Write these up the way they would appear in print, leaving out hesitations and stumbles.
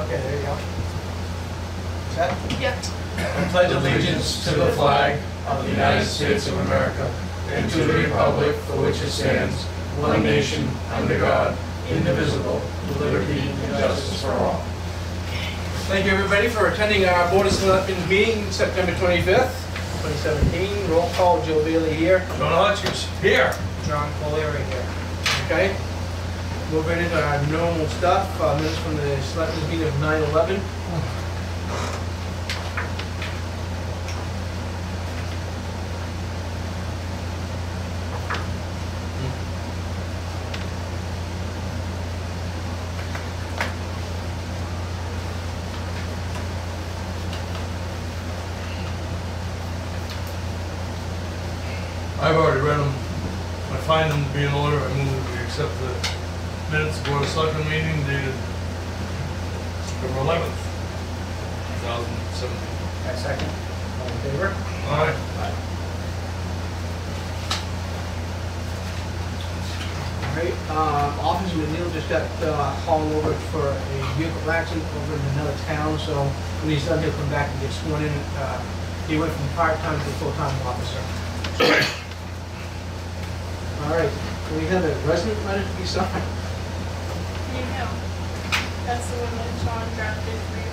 Okay, there you go. Set? Yep. I pledge allegiance to the flag of the United States of America and to the republic for which it stands, one nation, under God, indivisible, with liberty and justice for all. Thank you, everybody, for attending our Board of Selectmen meeting September 25th, 2017. Roll call, Joe Bailey here. John Hodgkins, here. John Coleri here. Okay? Moving into our normal stuff, minutes from the Selectmen's meeting of 9/11. I've already read them. I find them to be in order. I move that we accept the minutes of Board of Selectmen meeting dated September 11th, 2017. A second. All in favor? All right. All right, Officer McNeil just got called over for a vehicle accident over in another town, so when he's done, he'll come back and get sworn in. He went from part-time to full-time officer. All right, we have a resident letter to be signed. You know, that's the one that Sean drafted for you.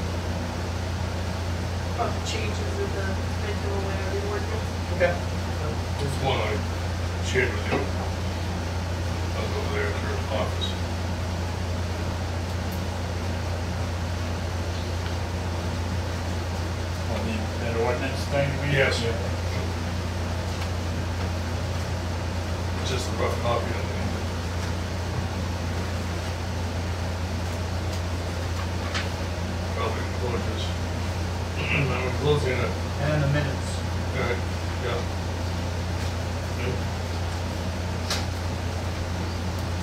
About the changes of the schedule and every ordinance. Okay. This one I shared with you. I was over there at your office. That ordinance thing we... Yes. Yeah. It's just a rough copy of it. Probably closes. I'm closing it. And the minutes. Okay, yeah.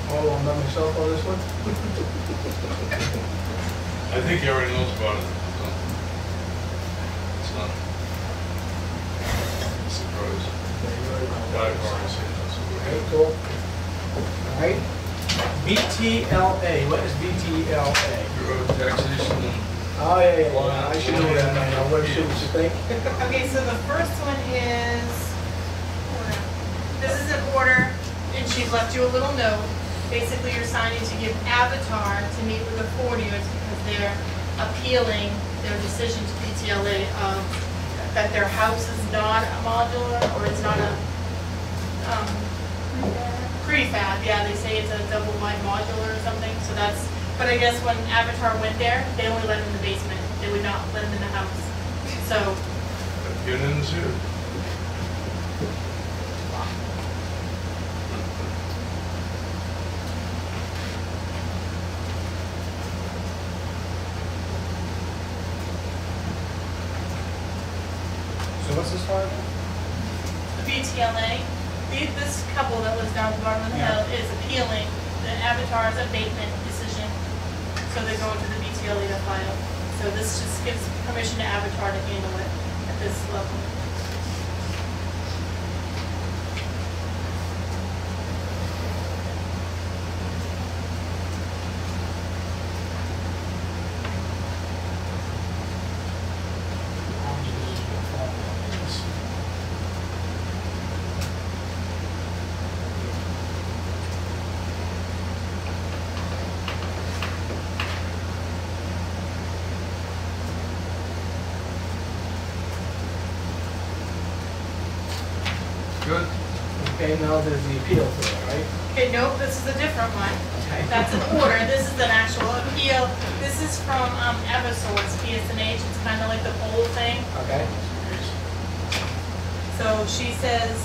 Oh, I'm by myself on this one? I think he already knows about it. So it's not a surprise. I've already seen it. Okay, cool. All right. BTLA, what is BTLA? Bureau of Taxation and Oh, yeah. I should know that by now. What should you think? Okay, so the first one is, this is an order, and she's left you a little note. Basically, you're signing to give Avatar to meet with the Fortiers because they're appealing their decision to BTLA of that their house is not a modular, or it's not a prefab. Yeah, they say it's a double wide modular or something, so that's, but I guess when Avatar went there, they only let him in the basement. They would not let him in the house. So, get in the suit. So what's this for? the BTLA, this couple that lives down at the bottom of the hill is appealing the Avatar's abatement decision. So they're going to the BTLA to file. So this just gives permission to Avatar to handle it at this level. Good. Okay, now there's the appeal for it, right? Okay, nope, this is a different one. Okay. That's an order, this is an actual appeal. This is from Eversource, PSNH, it's kind of like the poll thing. Okay. So she says,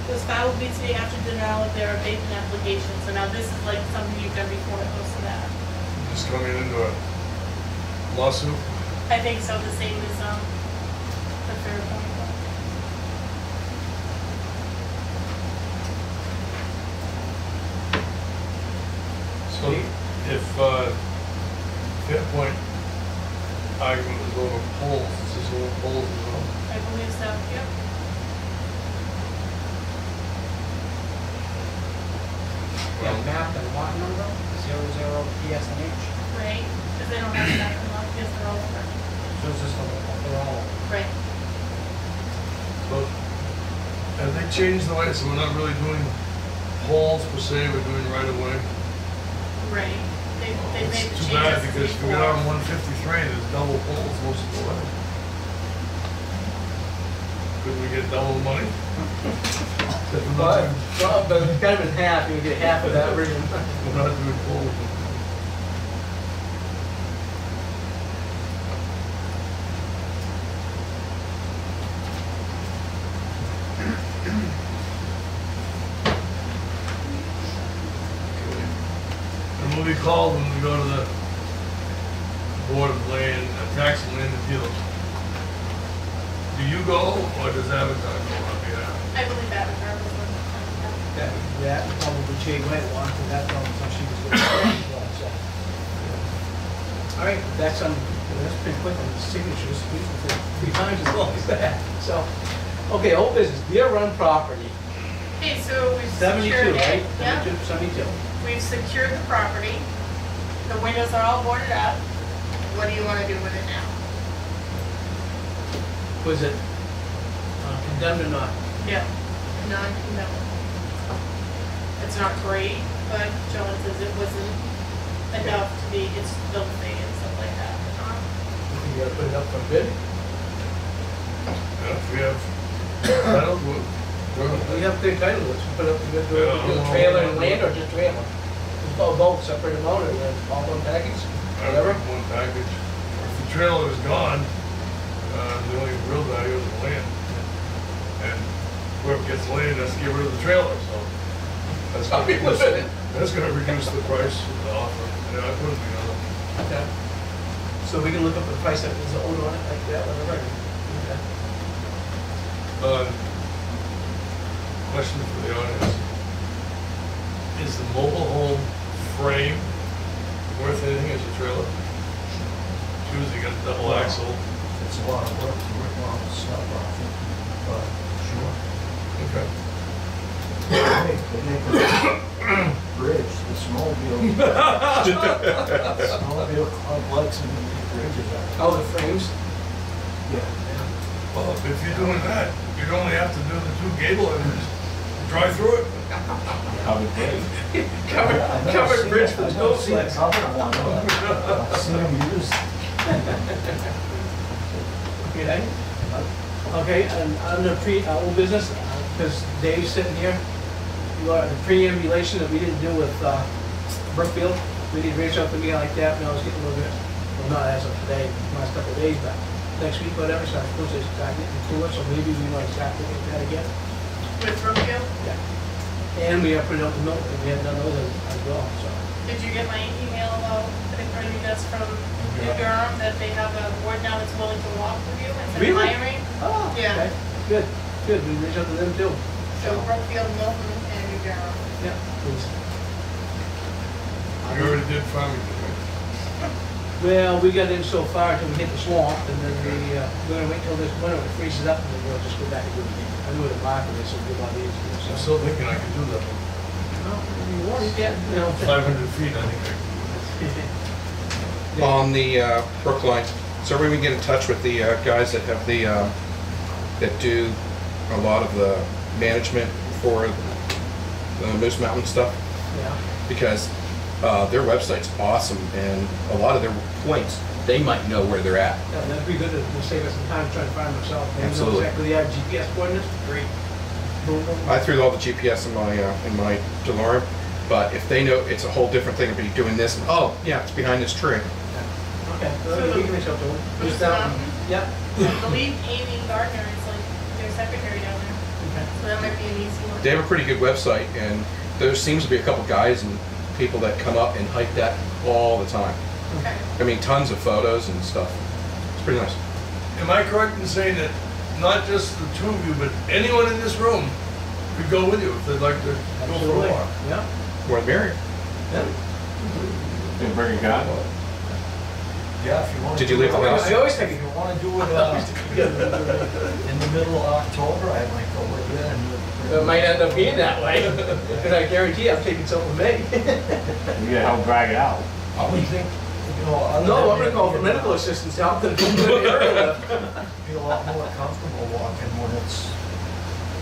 was filed with BTA after denial of their abatement application. So now this is like something you've done before it goes to that. Just coming into a lawsuit. I think so, the same as the Fairpoint one. So if Fairpoint argument was over polls, this is over polls as well. I believe so, yep. Yeah, map and lot number, 00 PSNH. Right, because they don't have that in So it's just for all. Right. So, have they changed the way, so we're not really doing poles per se, we're doing right away? Right. They made the changes. It's too bad, because if we get before. on 153, there's double poles most of the way. Could we get double money? But it's kind of in half, you get half of that version. We're not doing poles. And we'll be called when we go to the Board of Land, Tax and Land Appeals. Do you go, or does Avatar go on behalf? I believe Avatar was one. That probably Jay went one, because that's how she was going to so. All right, that's pretty quick on the signatures, we usually take 3 times as long as that, so. Okay, old business, Deer Run property, Okay, so we've 72, secured right? it. Yeah. 72. We've secured the property. The windows are all boarded up. What do you want to do with it now? Was it condemned or not? Yeah. Non-condemnable. It's not great, but John says it wasn't enough to be, it's filthy and stuff like that. But not. You think you gotta put it up for bid? Yeah, if we have titles, We have big title, let's put up the bid, do Yeah. a trailer and land or just trailer? Just both, separate amount, and then all one package, I whatever? think one package. If the trailer is gone, the only real value is the land. And whoever gets the land has to get rid of the trailer, so. That's gonna reduce, that's gonna reduce the price of the offer. Yeah, I put it together. Okay. So we can look up the price that was owed on it like that, whatever. Okay. Question for the audience. Is the mobile home frame worth anything as a trailer? It's usually got a double axle. It's a lot of work to rip off the stuff off it, but sure. Okay. Hey, they make a bridge, the snowmobile. Snowmobile club likes them to make bridges out of. Oh, the frames? Yeah. Well, if you're doing that, you'd only have to do the 2 gable ends. Drive through it. Covered bridge. Covered bridge for the I've never seen a snowflakes. covered one, but I've seen them used. Okay. Okay, and under old business, because Dave's sitting here, you are the preambulation that we didn't do with Brookfield. We did reach out to me like that, and I was getting a little bit, well, not as of today, last couple of days, but next week, whatever, so I'm supposed to start getting cooler, so maybe we want to start looking at that again. With Brookfield? Yeah. And we have printed out the note, and we have done those as well, so. Did you get my email about, I think Bernie that's from New Durham, that they have a board now that's willing to walk with you and Really? hiring? Oh, Yeah. okay, good, good, we reached out to them too. So Brookfield, Milton, and New Durham. Yeah, please. You already did Farmington, right? Well, we got in so far till we hit the swamp, and then we're gonna wait till this winter, it freezes up, and then we'll just go back and do it again. I knew it market is so good about these, I'm so. still thinking I could do that. Well, you want to get, you know. 500 feet, I think I could. On the Brookline, so we can get in touch with the guys that have the, that do a lot of the management for the Moose Mountain stuff, Yeah, because their website's awesome, and a lot of their points, they might know where they're at. yeah, that'd be good to save us some time trying to find ourselves. Maybe know Absolutely. exactly, yeah, GPS coordinates, great. Boom, boom, boom. I threw all the GPS in my DeLorean, but if they know it's a whole different thing to be doing this, and oh, yeah, it's behind this tree. Okay, so we can reach out to them. Moose Just down, Mountain? yeah. I believe Amy Gardner is like their secretary down there, Okay. so that might be an easy one. They have a pretty good website, and there seems to be a couple guys and people that come up and hype that all the time. Okay. I mean, tons of photos and stuff. It's pretty nice. Am I correct in saying that not just the 2 of you, but anyone in this room could go with you if they'd like to go for a Absolutely, walk? yeah. More the merrier. Yeah. Did bring a gun? Yeah, if you want. Did you leave the house? I always think If you wanna do it, in the middle of October, I might go with you and. it might end up being that way, and I guarantee I'm taking some with me. You gotta help drag it out. I would think You know, other No, than I'm gonna call that, for medical assistance out to the area. Be a lot more comfortable walking when it's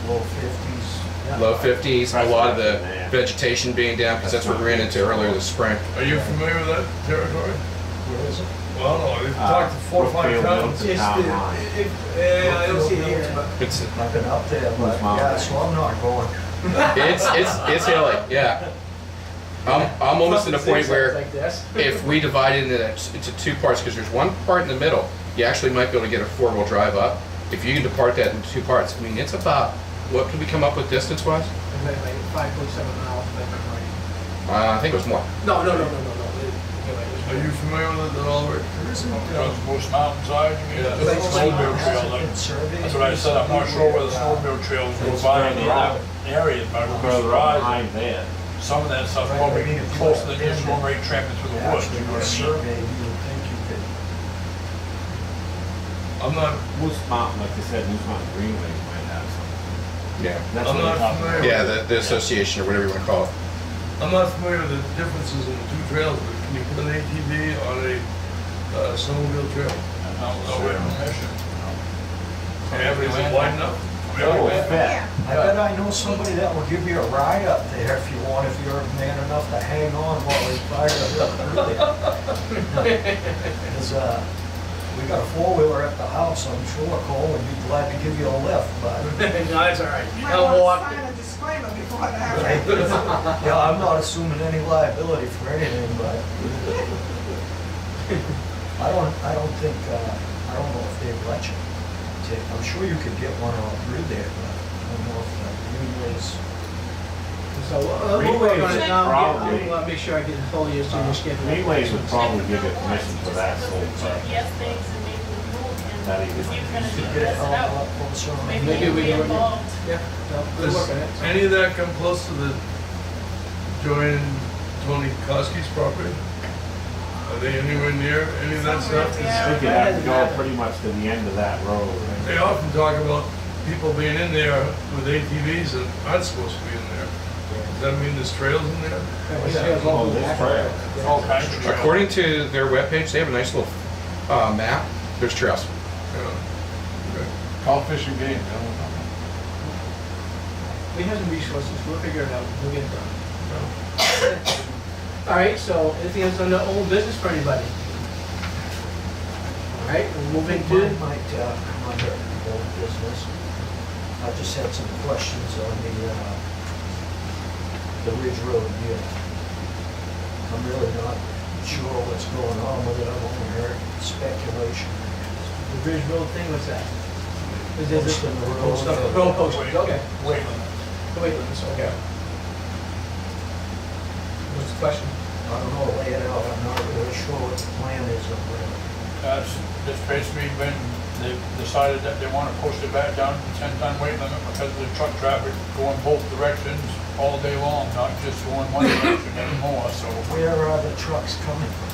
low 50s. Low 50s, a lot of the vegetation being down, because that's what we ran into earlier this spring. Are you familiar with that territory? Where is it? Well, no, we've talked to 4 or 5 towns. It's I don't see it here, but. It's, I've been up there, but yeah, so I'm not going. it's hilly, yeah. I'm almost to the point where Like this. if we divide it into 2 parts, because there's one part in the middle, you actually might be able to get a 4-wheel drive up. If you can depart that into 2 parts, I mean, it's about, what could we come up with distance-wise? Like 5.7 miles, like, right. I think it was more. No. Are you familiar with it at all, Rick? Most mountainside, you mean? Yeah. The snowmobile trail, like, that's what I said, I'm not sure where the snowmobile trails go by in the other areas, but I would be surprised. there. Some of that stuff probably closer than just going right tramping through the woods, you know what I mean? Survey, you would think you could. I'm not, Moose Mountain, like they said, Moose Mountain Greenway might have something. Yeah. That's I'm what not they're talking familiar. about. Yeah, the association or whatever you want to call it. I'm not familiar with the differences in the 2 trails, but can you put an ATV on a snowmobile trail? No, no, wait, permission. Is it wide enough? Oh, Yeah. fat. I bet I know somebody that will give you a ride up there if you want, if you're man enough to hang on while we fire it up early. Because, we got a 4-wheeler at the house, I'm sure Cole would be glad to give you a lift, but. No, it's all right. Might I'll want walk. to sign a disclaimer before that. Right. Yeah, I'm not assuming any liability for anything, but I don't think, I don't know if they'd let you take, I'm sure you could get one on through there, but I don't know if the greenways. So we'll work on it now. Probably. I'll make sure I get hold of you as soon as you schedule. Greenways would probably give you permission for that, so, GPS things and maybe the rule That can, even- you kind of You test get it it a out. lot closer on. Maybe Maybe you'll we be can work it. involved. Yeah, no, we'll Does work on it. any of that come close to the Joanne and Tony Koski's property? Are they anywhere near any of that stuff? I Yeah. think you'd have to go pretty much to the end of that road. They often talk about people being in there with ATVs that aren't supposed to be in there. Does that mean there's trails in there? Oh, this trail. All kinds of trails. According to their webpage, they have a nice little map. There's trails. Yeah. Okay. Call Fish and Game, We have some resources, we'll figure it out, we'll get it done. All right, so anything else on the old business for anybody? All right, we'll move into, Mine might come under old business. I just had some questions on the Ridge Road deal. I'm really not sure what's going on with it, I've only heard speculation. the Bridge Road thing, what's that? Is it Posting the road. Road postings, okay. Wait, Wait, okay. What's the question? I don't know, lay it out, I'm not really sure what the plan is over there. that's basically when they decided that they want to push it back down to the 10-ton weight limit because of the truck traffic going both directions all day long, not just going one direction anymore, so. Where are the trucks coming from?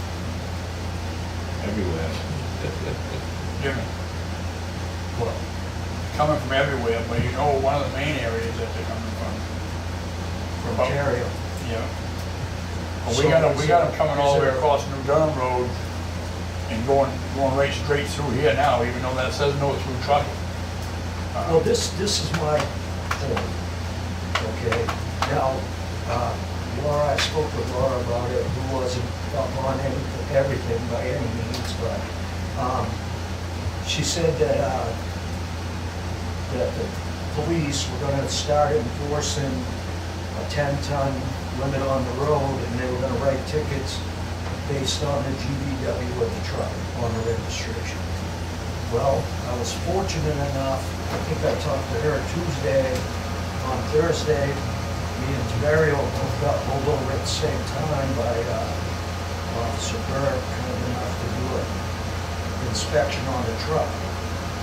Everywhere. Jimmy, Well, coming from everywhere, but you know one of the main areas that they're coming from. from About- Ontario. Yeah. Well, we got them coming all the way across New Durham Road and going right straight through here now, even though that says no through trucking. Well, this is my point, okay? Now, Laura, I spoke with Laura about it, who wasn't up on everything by any means, but she said that the police were gonna start enforcing a 10-ton limit on the road, and they were gonna write tickets based on the GVW of the truck on the registration. Well, I was fortunate enough, I think I talked to her Tuesday, on Thursday, me and Tavario both got pulled over at the same time by Officer Burke, kind enough to do an inspection on the truck.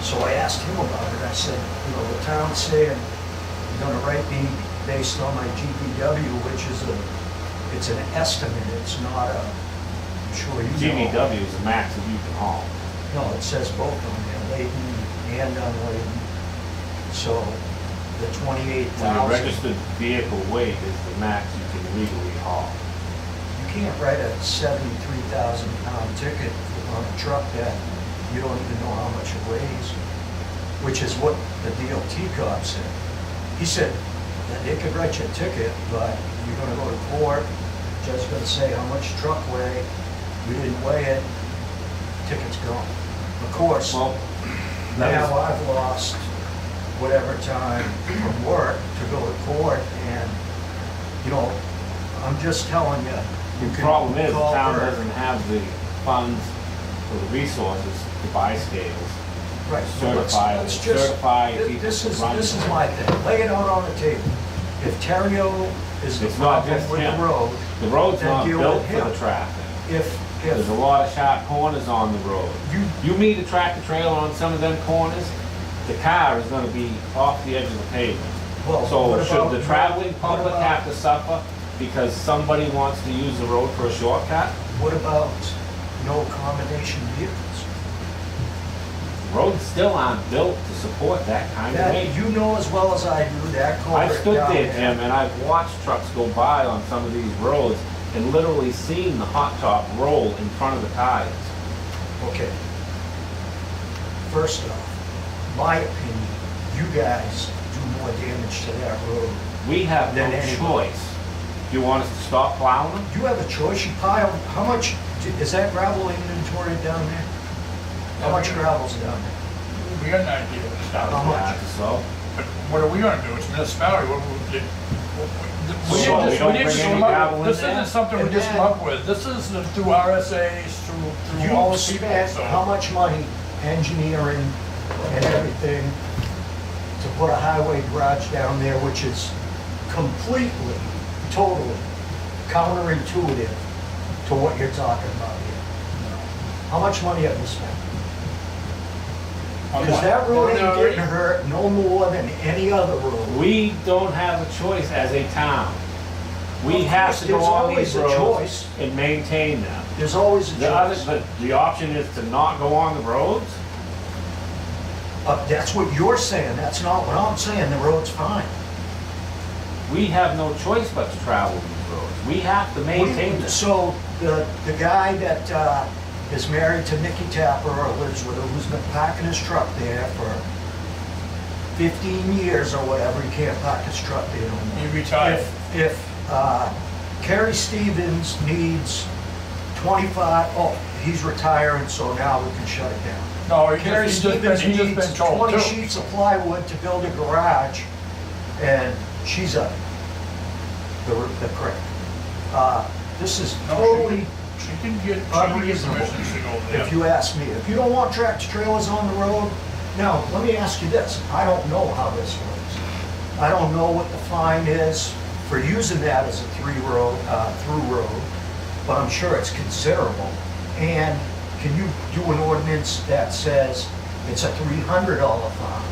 So I asked him about it, I said, you know, the town's saying, you're gonna write me based on my GVW, which is it's an estimate, it's not a, I'm sure you know. GVW is the max that you can haul. No, it says both on there, laden and unladen. So the 28,000. When a registered vehicle weight is the max you can legally haul. You can't write a 73,000-pound ticket on a truck that you don't even know how much it weighs, which is what the DOT cop said. He said that they could write you a ticket, but you're gonna go to court, judge's gonna say how much your truck weigh, you didn't weigh it, ticket's gone. Of course, Well, that now is, I've lost whatever time from work to go to court, and, you know, I'm just telling you, you the can problem is, the call town her. doesn't have the funds or the resources to buy scales, Right. certify, Let's just- certify This people this to is, run. this is my thing, lay it out on the table. If Terrio is the It's not problem just with the him. road, The road's then not deal built with for the him. traffic. if, There's a lot of sharp corners on the road. You meet a tractor trailer on some of them corners, the car is gonna be off the edge of the pavement. well, So what should about- the traveling what public about- have to suffer because somebody wants to use the road for a shortcut? What about no combination vehicles? Roads still aren't built to support that kind of That, weight. you know as well as I do, that culvert I've stood down there, Jim, and I've watched trucks go by on some of these roads and literally seen the hot top roll in front of the tires. Okay. First off, my opinion, you guys do more damage to that road. We have no Then anyway. choice. Do you want us to stop plowing them? You have a choice, you pile, how much, is that gravel inventory down there? How much gravel's down there? We got an idea of the stuff. How much? So, But what are we gonna do? It's municipality, what we did. So we don't bring any gravel in This there? isn't something we And just then- come up with. This is through RSA's, through all You the people, spent so. how much money engineering and everything to put a highway garage down there, which is completely, totally counterintuitive to what you're talking about here? How much money have you spent? On Because what? that road No, ain't no, getting hurt no more than any other road. we don't have a choice as a town. We Of have course, to go there's on always these a roads choice. and maintain them. There's always a The other, choice. the option is to not go on the roads? That's what you're saying, that's not what I'm saying, the road's fine. We have no choice but to travel these roads. We have to maintain them. So the guy that is married to Nikki Tapper or lives with her, who's been parking his truck there for 15 years or whatever, he can't park his truck there no more. He retired. If Kerry Stevens needs 25, oh, he's retiring, so now we can shut it down. No, Kerry he's Stevens just needs been told 20 too. sheets of plywood to build a garage, and she's the crick. This is No, totally, She can get unreasonable, permission to go there. if you ask me. If you don't want tractor trailers on the road, now, let me ask you this, I don't know how this works. I don't know what the fine is for using that as a through road, but I'm sure it's considerable. And can you do an ordinance that says it's a $300 fine?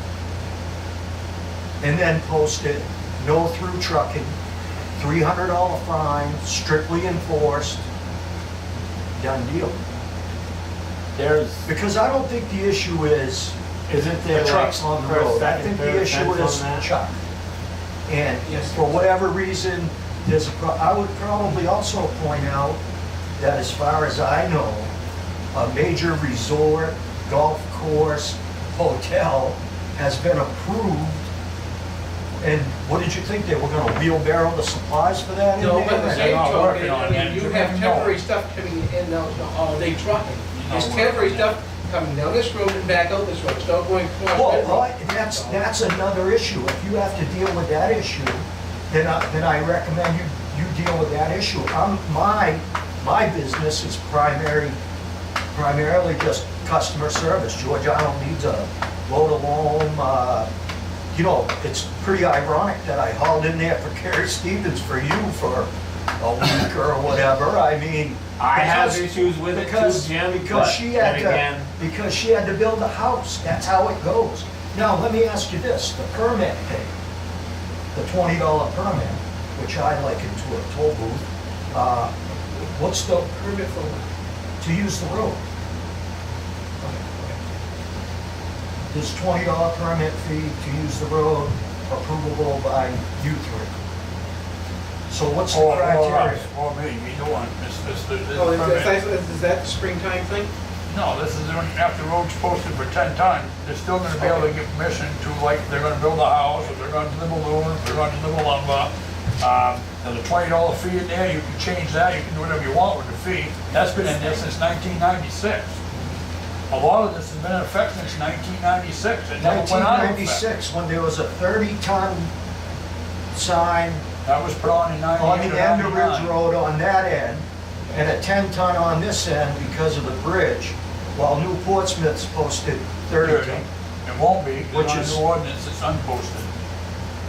And then post it, no through trucking, $300 fine, strictly enforced, done deal. There's, Because I don't think the issue is isn't the there like trucks on the first, road. I second, think third the issue offense is on that? Chuck. And Yes. for whatever reason, I would probably also point out that as far as I know, a major resort, golf course, hotel has been approved. And what did you think, they were gonna wheelbarrow the supplies for that in No, but the there? same not working token, on I that. mean, you You have never know. temporary stuff coming in now, all day trucking. There's No, temporary working. stuff coming down this road and back out this road, it's not going across. Well, that road. that's another issue. If you have to deal with that issue, then I recommend you deal with that issue. My business is primarily just customer service. George Island needs a load of loam. You know, it's pretty ironic that I hauled in there for Kerry Stevens for you for a week or whatever. I mean. I have because- issues with it too, because- Jim, Because but she then had again, because she had to build a house, that's how it goes. Now, let me ask you this, the permit fee, the $20 permit, which I liken to a toll booth, what's the, Permit for what? to use the road? This $20 permit fee to use the road approvable by you three. So what's the Or criteria? us, or me, either one. Oh, permit. is that the springtime thing? No, this is when, after the road's posted for 10 ton, they're still gonna be able to get permission to, like, they're gonna build a house, or they're gonna deliver aluminum, if they're gonna deliver lumber. There's a $20 fee in there, you can change that, you can do whatever you want with the fee. That's been in there since 1996. A lot of this has been in effect since 1996. It never went out of effect. 1996, when there was a 30-ton sign That was put on in 98 on or the end of Ridge 99. Road on that end, and a 10-ton on this end because of the bridge, while New Portsmouth's posted 30 ton. It won't be, Which because is- on the ordinance, it's unposted.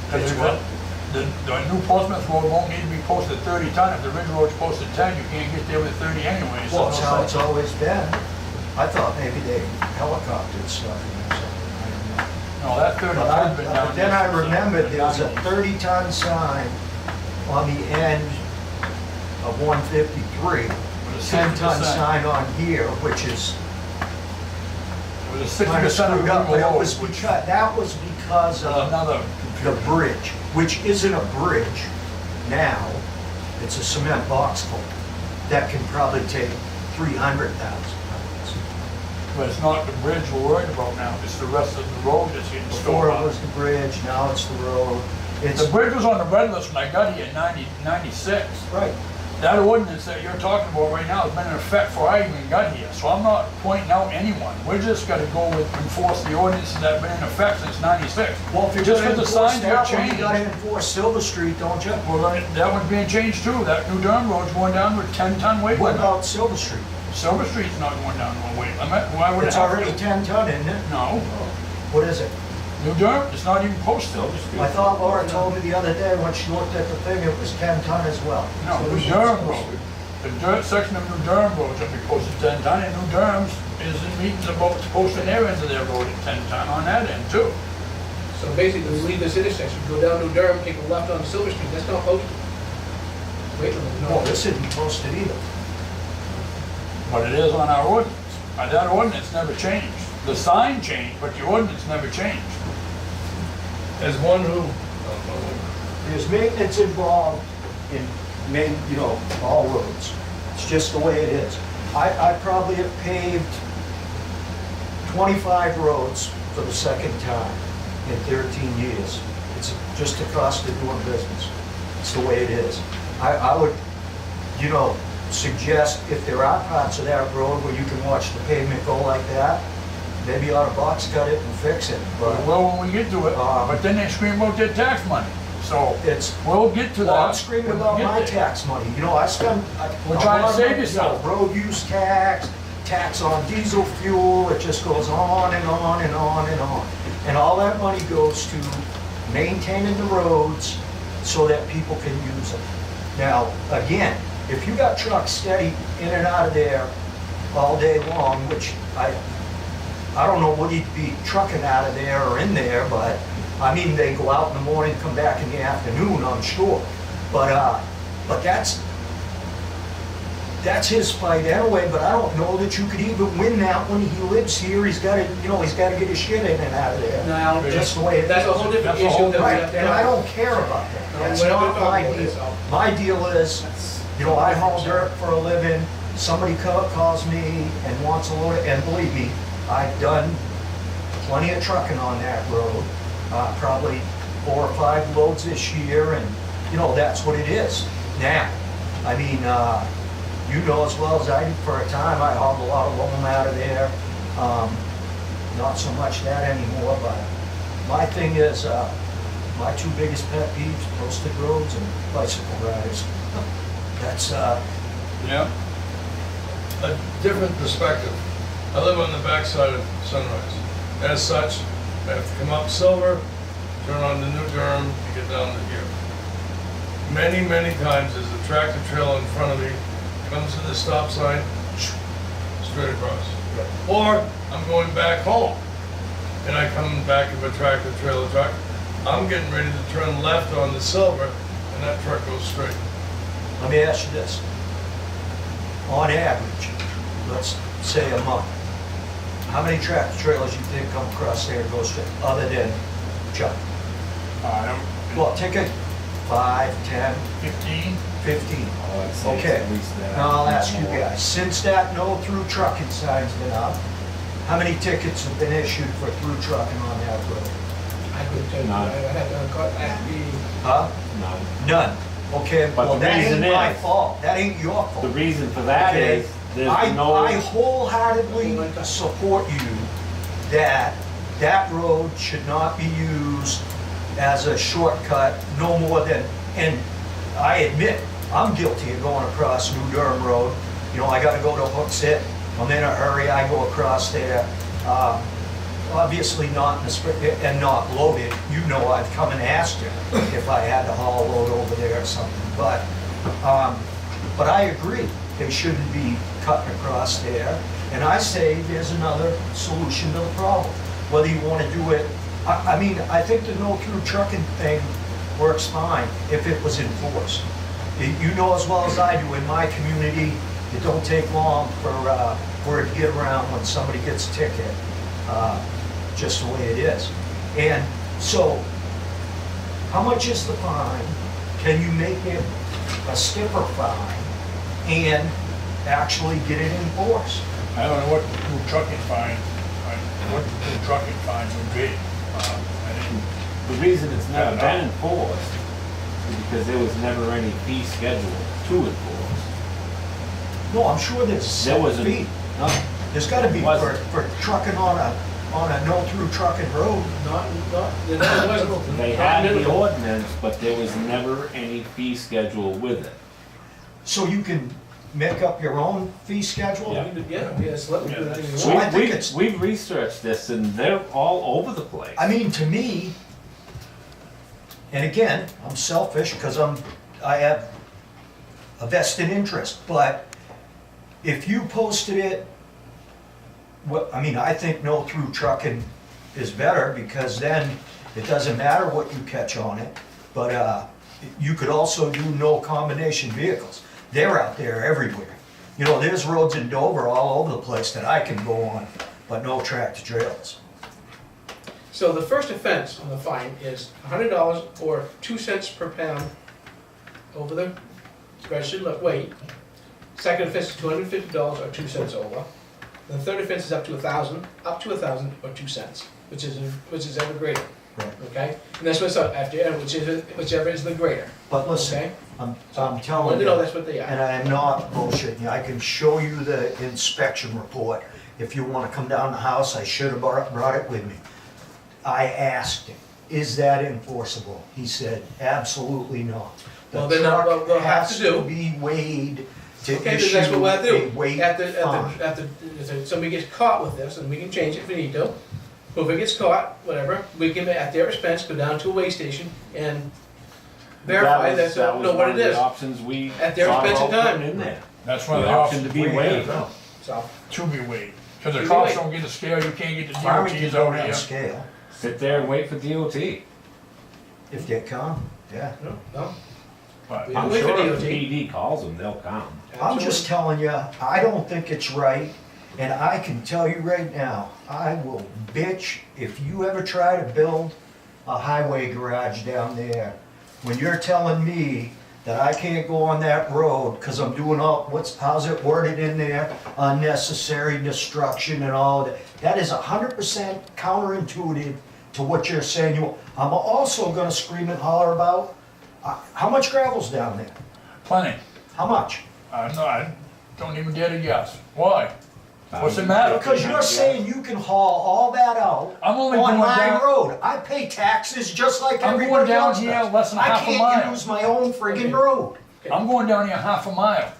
'Cause It's if what? The New Portsmouth Road won't need to be posted 30 ton. If the Ridge Road's posted 10, you can't get there with 30 anyway. So Well, it's no how it's sense. always been. I thought maybe they helicoptered stuff in there or something, I don't know. No, that 30 But ton's been down. but then I there since, remembered there was a 90s. 30-ton sign on the end of 153, With a 10-ton 60%. sign on here, which is With a kind of 60% of screwed up, but people it was because, that was because of another the confusion. bridge, which isn't a bridge now, it's a cement box culvert that can probably take 300,000 pounds. But it's not the bridge we're worried about now. It's the rest of the road that's getting Before stored it on. was the bridge, now it's the road. It's, The bridge was on the red list when I got here in 96. right, That ordinance that you're talking about right now has been in effect before I even got here, so I'm not pointing out anyone. We're just gotta go with, enforce the ordinances that have been in effect since 96. well, if you're Just gonna because the enforce signs are that one, you changed. gotta enforce Silver Street, don't you? Well, then, that one's being changed too. That New Durham Road's going down with 10-ton weight What limit. about Silver Street? Silver Street's not going down with a weight limit. Why would it It's have already to? 10 ton, isn't it? No. What is it? New Durham, it's not even posted. I thought Laura told me the other day when she looked at the thing, it was 10 ton as well. No, New Durham Road. The dirt section of New Durham Road should be posted 10 ton, and New Durham's is in meetings about posting their ends of their road at 10 ton on that end too. So basically, we leave this intersection, go down New Durham, take a left on Silver Street, that's not posted. Wait a minute, No, no. this isn't posted either. But it is on our ordinance. That ordinance never changed. The sign changed, but the ordinance never changed. As one who, There's maintenance involved in all roads. It's just the way it is. I probably have paved 25 roads for the second time in 13 years. It's just the cost of doing business. It's the way it is. I would, suggest if there are parts of that road where you can watch the pavement go like that, maybe you ought to box cut it and fix it, but Well, when we get to it, but then they scream about their tax money. So it's, we'll get to that. well, I'm screaming when we about get my there. tax money, I spend. We're trying to save you some. Road use tax, tax on diesel fuel, it just goes on and on and on and on. And all that money goes to maintaining the roads so that people can use them. Now, again, if you got trucks steady in and out of there all day long, which I don't know what he'd be trucking out of there or in there, but, they go out in the morning, come back in the afternoon, I'm sure. But that's his fight anyway, but I don't know that you could even win that when he lives here. He's gotta get his shit in and out of there. Now, Just the way it that's a is. whole different That's a issue whole- that we Right, have to and I have. don't care about that. No, That's we're not not gonna my talk about deal. this, Al. My deal is, I haul dirt for a living, somebody calls me and wants a load, and believe me, I've done plenty of trucking on that road, probably 4 or 5 loads this year, and, that's what it is. Now, you know as well as I do, for a time, I hauled a lot of loam out of there. Not so much that anymore, but my thing is, my 2 biggest pet peeves, posted roads and bicycle riders. That's, Yeah. a different perspective. I live on the backside of Sunrise. As such, I have to come up Silver, turn on to New Durham to get down to here. Many, many times there's a tractor trailer in front of me, comes to the stop sign, straight across. Or I'm going back home, and I come back of a tractor trailer truck. I'm getting ready to turn left on the Silver, and that truck goes straight. let me ask you this. On average, let's say a month, how many tractor trailers you think come across there and go straight, other than Chuck? I don't, Well, take a 5, 10, 15? 15? Oh, I'd say it's Okay. at least that. Now I'll ask you More. guys, since that no through trucking sign's been up, how many tickets have been issued for through trucking on that road? I couldn't tell you, None. I had got actually, Huh? None. None. Okay, But well, the that reason ain't my is- fault. That ain't your fault. The reason for that Okay. is, there's I no, wholeheartedly support you that that road should not be used as a shortcut no more than, and I admit, I'm guilty of going across New Durham Road. You know, I gotta go to Hooksett, I'm in a hurry, I go across there. Obviously not in the spring, and not loaded. You know, I've come and asked you if I had to haul a load over there or something, but I agree, they shouldn't be cutting across there. And I say there's another solution to the problem. Whether you want to do it, I mean, I think the no-through trucking thing works fine if it was enforced. You know as well as I do, in my community, it don't take long for it to get around when somebody gets a ticket, just the way it is. And so, how much is the fine? Can you make it a stiffer fine and actually get it enforced? I don't know what the through trucking fine, what the through trucking fines would be. I didn't, the reason it's never Yeah, no. been enforced is because there was never any fee schedule to enforce. No, I'm sure there's There a wasn't, fee. no, There's gotta be Wasn't. for trucking on a no-through trucking road. there wasn't. they had the ordinance, but there was never any fee schedule with it. So you can make up your own fee schedule? Yeah. Yes, let me do anything you So want. I think it's- We've researched this and they're all over the place. I mean, to me, and again, I'm selfish because I have a vested interest, but if you posted it, well, I mean, I think no through trucking is better because then it doesn't matter what you catch on it, but you could also do no combination vehicles. They're out there everywhere. You know, there's roads in Dover all over the place that I can go on, but no tractor trailers. So the first offense on the fine is $100 or 2 cents per pound over the registered weight. Second offense is $250 or 2 cents over. The third offense is up to $1,000 or 2 cents, which is ever greater. Right. Okay, and that's what's up after, and whichever is the greater. But listen, Okay, I'm I telling wanted to know you, that's what they and are. I am not bullshitting you, I can show you the inspection report. If you wanna come down the house, I should have brought it with me. I asked him, is that enforceable? He said, absolutely not. The Well, then truck they'll have has to do. be weighed to Okay, then issue that's what we'll have to a do. weight After fine. if somebody gets caught with this, and we can change it if we need to. Whoever gets caught, whatever, we can, at their expense, go down to a weigh station and verify that, That was know what one it of the is. options we At their thought expense and about time. putting in there. that's one of The the option to options be waived. So, to be weighed. Because To the be cops weighed. don't get a scale, you can't get the Farmington DOTs don't out have here. a scale, Sit there and wait for DOT. if they come, yeah. no, But We I'm wait for sure if DOT. PD calls them, they'll come. I'm just telling you, I don't think it's right, and I can tell you right now, I will bitch if you ever try to build a highway garage down there. When you're telling me that I can't go on that road, cause I'm doing all, how's it worded in there? Unnecessary destruction and all that. That is 100% counterintuitive to what you're saying. I'm also gonna scream and holler about, how much gravel's down there? plenty. How much? I don't even dare to guess. Why? What's the matter? Because you're saying you can haul all that out I'm only on going my down- road. I pay taxes just like I'm going everybody down else here does. less than half a I mile. can't use my own friggin' road. I'm going down here half a mile.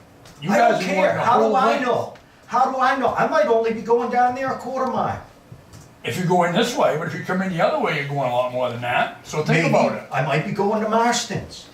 You I guys don't are going care. the How whole do I length. know? How do I know? I might only be going down there a quarter mile. If you go in this way, but if you come in the other way, you're going a lot more than that. So think Maybe about it. I might be going to Marston's.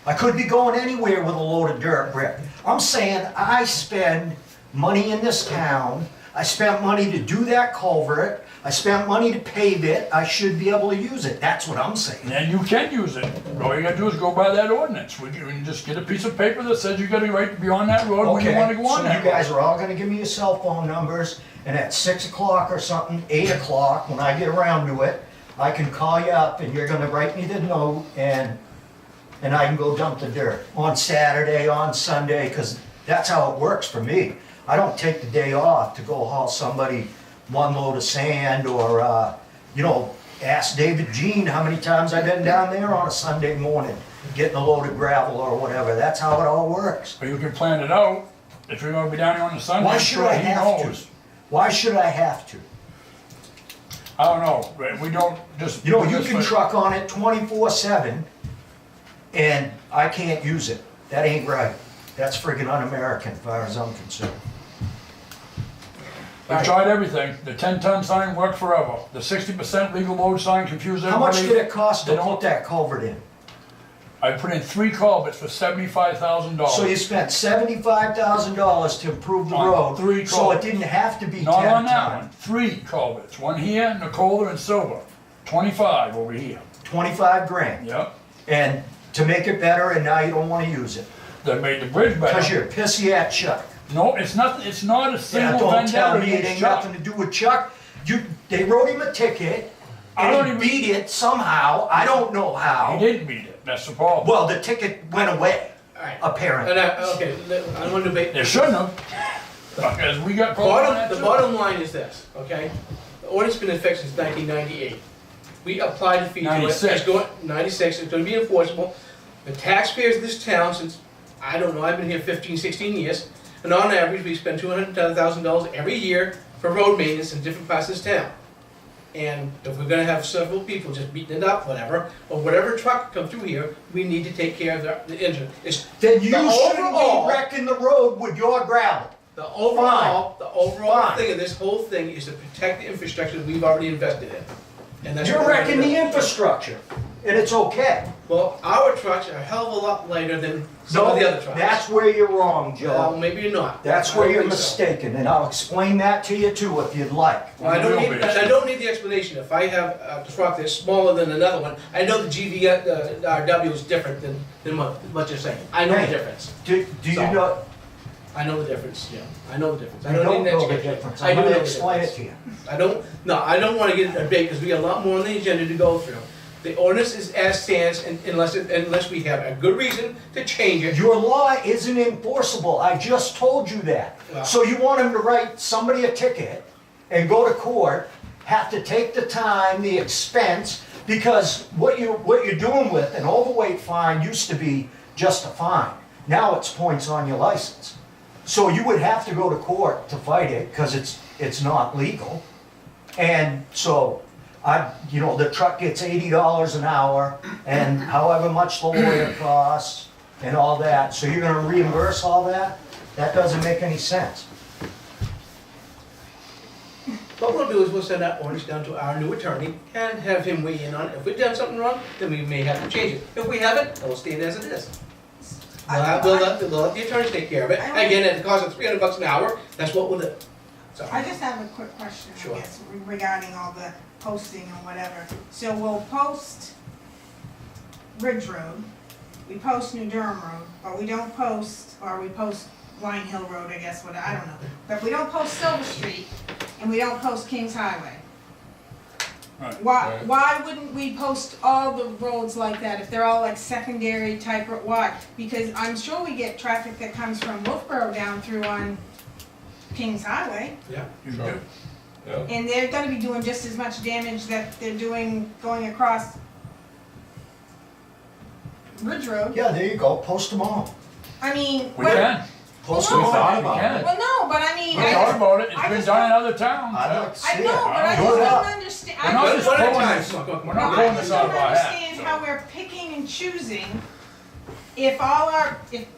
I could be going anywhere with a load of dirt brick. I'm saying I spend money in this town. I spent money to do that culvert. I spent money to pave it. I should be able to use it. That's what I'm saying. And you can use it. All you gotta do is go by that ordinance. We can just get a piece of paper that says you got a right to be on that road when you wanna go on so that you guys road. are all gonna give me your cell phone numbers, and at 6 o'clock or something, 8 o'clock, when I get around to it, I can call you up and you're gonna write me the note, and and I can go dump the dirt on Saturday, on Sunday, because that's how it works for me. I don't take the day off to go haul somebody one load of sand or, you know, ask David Jean how many times I've been down there on a Sunday morning getting a load of gravel or whatever. That's how it all works. But you can plan it out, if you're gonna be down here on the Sunday, Why should I he have to? knows. Why should I have to? I don't know, we don't just. You know, do you this can for- truck on it 24/7 and I can't use it. That ain't right. That's friggin' un-American as far as I'm concerned. We tried everything, the 10-ton sign worked forever, the 60% legal load sign confused How much everybody. did it cost They to don't- put that culvert in? I put in 3 culverts for $75,000. So you spent $75,000 to improve the On road, 3 so it culverts. didn't have to be 10 Not on that ton. one, 3 culverts, one here, Nicola and Silver, 25 over here, 25 grand. yep. And to make it better, and now you don't wanna use it. That made the bridge better. Cause you're pissy at Chuck. No, it's not a Yeah, single don't tell vendetta me it against ain't Chuck. nothing to do with Chuck. They wrote him a ticket, I don't and he even- beat it somehow, I don't know He how. didn't beat it, that's the problem. Well, the ticket went away, All right. apparently. And okay, I don't want to debate. They shouldn't have, because we got problems on that The too. bottom line is this, okay? The ordinance has been in effect since 1998. We applied the fee to it. 96. It's going, 96, it's gonna be enforceable. The taxpayers of this town, since, I don't know, I've been here 15, 16 years, and on average, we spend $210,000 every year for road maintenance in different parts of this town. And if we're gonna have several people just beating it up, whatever, or whatever truck comes through here, we need to take care of the engine. It's Then you the shouldn't overall- be wrecking the road with your gravel. The overall Fine. thing of this whole thing is to protect the infrastructure that we've already invested in. And that's You're what we're wrecking gonna the do. infrastructure, and it's okay. Well, our trucks are a hell of a lot lighter than some of the other trucks. That's where you're wrong, Well, Joe. maybe you're not. That's I where don't you're think so. mistaken, and I'll explain that to you too if you'd like. Well, I don't need the explanation. If I have a truck that's smaller than another one, I know the GVW is different than what you're saying. I know the Hey. difference. Do you So- know, I know the difference, yeah. I know the difference. I you don't don't need an know the explanation. difference, I I'm do know gonna the explain it difference. to you. I don't wanna get in a debate, because we got a lot more on the agenda to go through. The ordinance is as stands, and unless we have a good reason to change it. Your law isn't enforceable, I just told you that. Well- So you want him to write somebody a ticket and go to court, have to take the time, the expense, because what you're doing with an overweight fine used to be just a fine. Now it's points on your license. So you would have to go to court to fight it, because it's not legal. And so, the truck gets $80 an hour, and however much the lawyer costs, and all that, so you're gonna reimburse all that? That doesn't make any sense. What we'll do is we'll send that ordinance down to our new attorney and have him weigh in on it. If we've done something wrong, then we may have to change it. If we haven't, it'll stay as it is. We'll let the attorney take care of it. Again, at the cost of $300 an hour, that's what we'll do. So, I just have a quick question, Sure. I guess, regarding all the posting and whatever. So we'll post Ridge Road, we post New Durham Road, but we don't post, or we post Lion Hill Road, I guess, I don't know. But we don't post Silver Street, and we don't post Kings Highway. Right. Why wouldn't we post all the roads like that, if they're all like secondary type, why? Because I'm sure we get traffic that comes from Wolfboro down through on Kings Highway. yeah. You do. And they're gonna be doing just as much damage that they're doing going across Ridge Road. Yeah, there you go, post them all. I mean, We can, Post Well, them no, all. we can. well, no, but I mean, We thought about it, I it's been just done in don't- other towns. I'd like to see I it. know, but I Do just it up. don't understand. We're not just One at a pulling time. this, Come on, come on, we're come on. not I pulling just this out don't of our hat. understand so. how we're picking and choosing if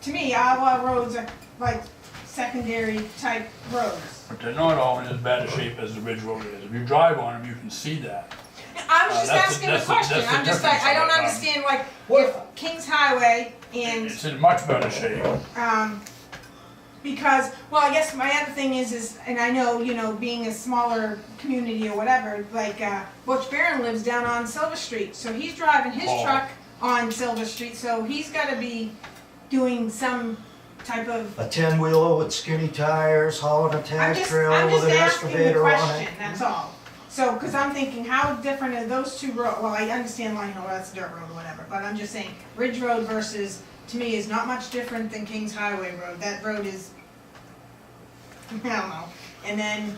to me, all our roads are like secondary type roads. But they're not all in as bad a shape as the Ridge Road is. If you drive on them, you can see that. I'm just that's asking the- a question, that's the I'm just like, difference I of don't it, understand, like, What- if Kings Highway and, It's in much better shape. because, well, I guess my other thing is, and I know, being a smaller community or whatever, like, Butch Barron lives down on Silver Street, so he's driving his Oh. truck on Silver Street, so he's gotta be doing some type of, A 10-wheeler with skinny tires, hauling a I'm tag just trailer with an asking the excavator on it. question, that's all. So, because I'm thinking, how different are those two roads? Well, I understand Line Hill, that's a dirt road or whatever, but I'm just saying, Ridge Road versus, to me, is not much different than Kings Highway Road. That road is, I don't know. And then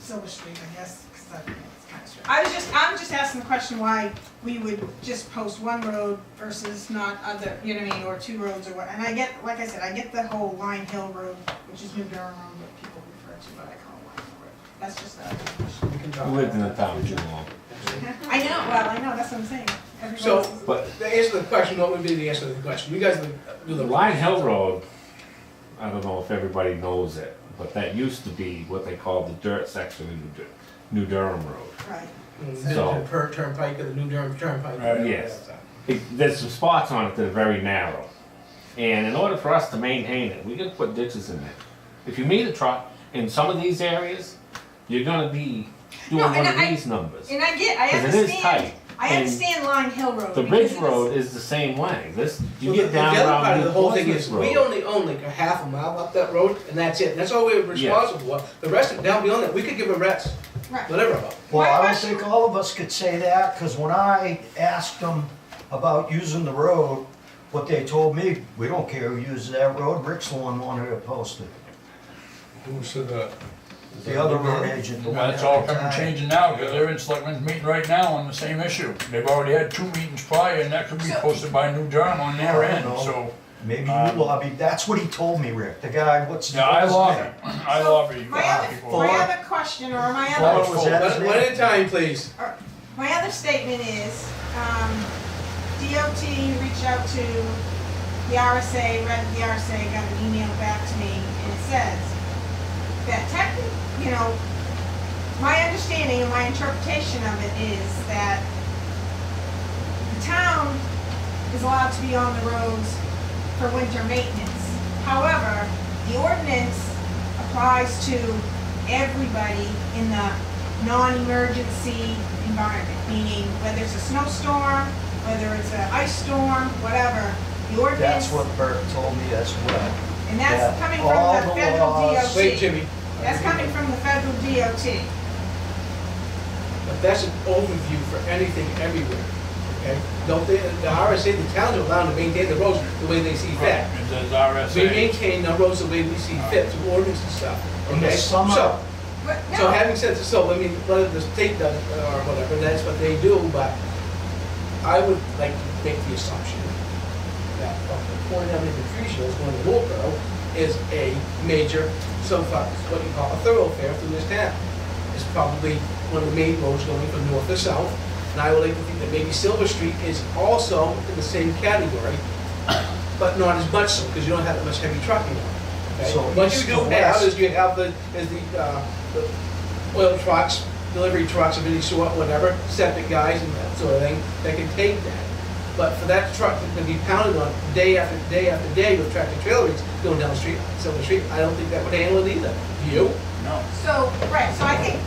Silver Street, I guess, because it's kind of straight. I'm just asking the question why we would just post one road versus not other, you know what I mean, or two roads or what. And I get, like I said, I get the whole Line Hill Road, which is New Durham Road, what people refer to, but I call it Line Hill Road. That's just a question. We can talk You lived in the about town too long. I know, well, I know, that's what I'm saying. So, Everybody's- But the answer to the question, what would be the answer to the question? You guys do the the. Line Hill Road, I don't know if everybody knows it, but that used to be what they called the dirt section of New Durham Road. Right. So- The per turnpike or the New Durham Turnpike. Right. Yes. There's some spots on it that are very narrow. And in order for us to maintain it, we gotta put ditches in there. If you meet a truck in some of these areas, you're gonna be doing No, one and of I- these numbers. And I Because it is tight. I And understand Line Hill Road. The because Ridge it is- Road is the same way. This, you Well, get down the other part around of New the whole thing Portsmouth is, Road. we only own like a half a mile up that road, and that's it. That's all we're responsible for. The rest of, down beyond that, we could give a rest, Right. whatever about. Well, My I don't question- think all of us could say that, because when I asked them about using the road, what they told me, we don't care who uses that road, Rick's the one wanted to post it. Who said that? Is The that other New road Durham? agent, the one That's that all coming retired. changing now, because they're in selectmen's meeting right now on the same issue. They've already had 2 meetings prior, and that could be So- posted by New Durham on their I end, don't know. so. Maybe you lobbied, that's what he told me, Rick, the guy, what's his Yeah, I name? lobby, I So, lobby My other, people. my other question, or my Fuller other, was that his One name? at a time, please. my other statement is, DOT reached out to the RSA, read the RSA, got an email back to me, and it says that you know, my understanding and my interpretation of it is that the town is allowed to be on the roads for winter maintenance. However, the ordinance applies to everybody in the non-emergency environment, meaning whether it's a snowstorm, whether it's an ice storm, whatever, the ordinance, That's what Bert told me as well. and that's yeah, coming all from the the federal laws- DOT. Wait, Jimmy, That's coming from the federal DOT. but that's an overview for anything everywhere, okay? Don't they, the RSA, the towns are allowed to maintain the roads the way they see fit. It says We RSA. maintain the roads the way we see fit through ordinance and stuff, In the okay? summer- So, But So no, having said so, I mean, whether the state does it or whatever, that's what they do, but I would like to make the assumption that from the point of the tree shows going to Wolfboro is a major, so far, what you call a thoroughfare through this town. It's probably one of the main roads going from north to south, and I would like to think that maybe Silver Street is also in the same category, but not as much so, because you don't have that much heavy trucking on it. Okay? So What east you to do have west. is you have the oil trucks, delivery trucks of any sort, whatever, septic guys and that sort of thing, that can take that. But for that truck to be pounded on day after day after day with tractor trailers going down the street, Silver Street, I don't think that would handle it either. Do you? No. so, right, so I think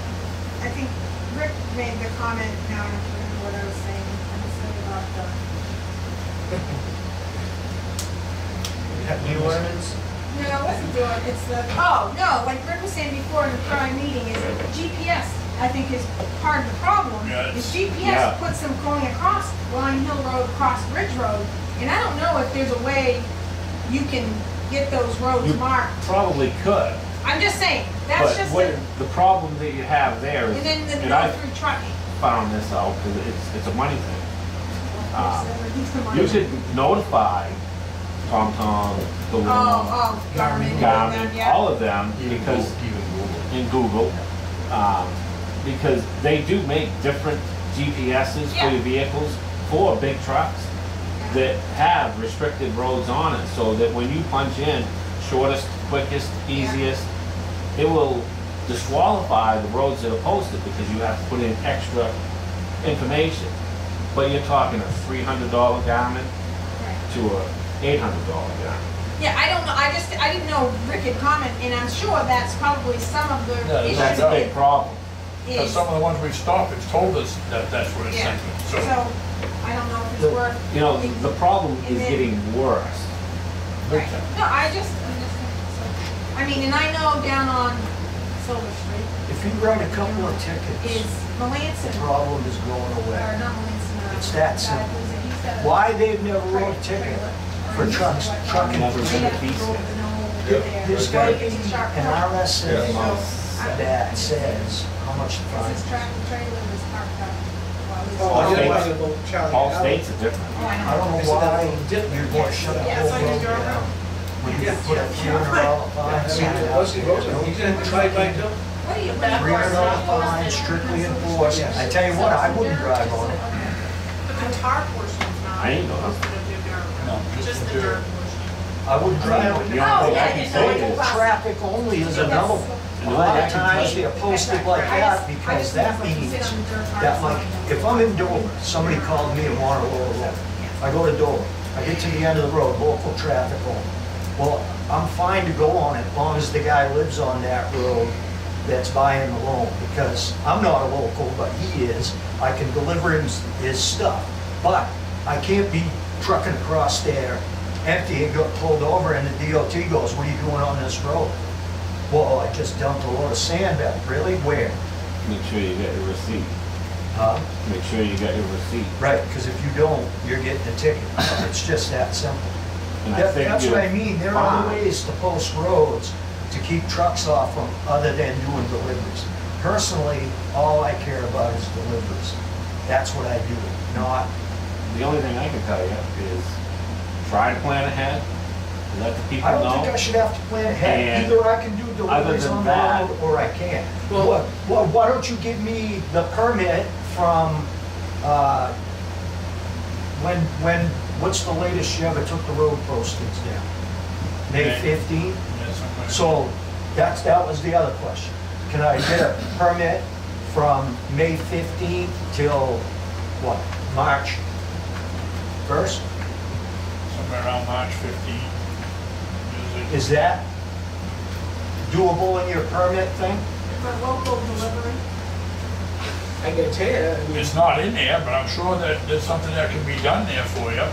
Rick made the comment, now I don't remember what I was saying, I was saying about New ordinance? no, I wasn't doing, it's the, oh, no, like Rick was saying before in the prior meeting, is GPS, I think is part of the problem. Yes. Is Yeah. GPS puts them going across Line Hill Road, across Ridge Road, and I don't know if there's a way you can get those roads You marked. probably could, I'm just saying, that's but just what, it. the problem that you have there is, And then the and go I through trucking. found this out, because it's a money thing. You You could notify TomTom, Balloon, Oh, Garmin, Garmin, yeah. all of them, because, in Google, because they do make different GPSs for Yeah. your vehicles for big trucks that have restricted roads on it, so that when you punch in shortest, quickest, easiest, it will disqualify the roads that are posted because you have to put in extra information. But you're talking a $300 Garmin to a $800 Garmin. Yeah, I don't know, I didn't know Rick had comment, and I'm sure that's probably some of the Yeah, issues. That's a big problem. Because is- some of the ones we've stopped, it's told us that that's what it's Yeah. sent to, So, I don't know if The- it's worth. You know, the problem And is then- getting worse. big Right. time. No, I'm just, so, I mean, and I know down on Silver Street, If If you write a couple of tickets, Is the Melanson, problem is going or away. not Melanson, It's that guy simple. who's a- he's got a Why they've never wrote a ticket trailer, for or he's trucks, like- trucking Never for been a They have to piece go of it. with no Yep. there. There's So got it's a sharp an corner. RSA that says how much the fine This is. tractor trailer was parked up while we. Oh, All yeah, states- like a little Charlie All Alley. states are different. Oh, I I know. don't know They said that why little dip. you're going to shut the Yeah, whole so you road do it. down. When you Yeah. put a $300 fine, I mean, Wesley Rosen, he's gonna have to try it by himself. What do you, That what do you- $300 fine strictly enforced. I tell you what, I wouldn't drive on it. But the tar portion's not. I ain't know. Posted of the dirt road. No, just the the dirt. dirt portion. I wouldn't drive on it. The only thing I yeah, can yeah, say no, is, it's- Traffic only is another one. A the only lot thing I of can times tell you, they're posted like that because that means that like, if I'm in Dover, somebody called me and wanted a lower road. I go to Dover, I get to the end of the road, local traffic on. Well, I'm fine to go on it as long as the guy lives on that road that's buying the loan, because I'm not a local, but he is. I can deliver him his stuff, but I can't be trucking across there empty and got pulled over and the DOT goes, what are you doing on this road? Well, I just dumped a load of sand back. Really? Where? make sure you get your receipt. Huh? Make sure you get your receipt. Right, because if you don't, you're getting a ticket. It's just that simple. And I think That's what I you're mean. There are other fine. ways to post roads to keep trucks off them other than doing deliveries. Personally, all I care about is deliveries. That's what I do, not, The only thing I can tell you is try to plan ahead, let the people I don't think I know. should have to plan ahead. And Either I can do deliveries than on the that- road or I can't. Well- Well, why don't you give me the permit from, what's the latest you ever took the road postings down? May May. 15th? Yeah, something like So that was the other question. Can I get a permit from May 15th till what, March 1st? somewhere around March 15. Is that doable in your permit thing? For local delivery? I gotta tell you, I mean, It's not in there, but I'm sure that there's something that can be done there for you.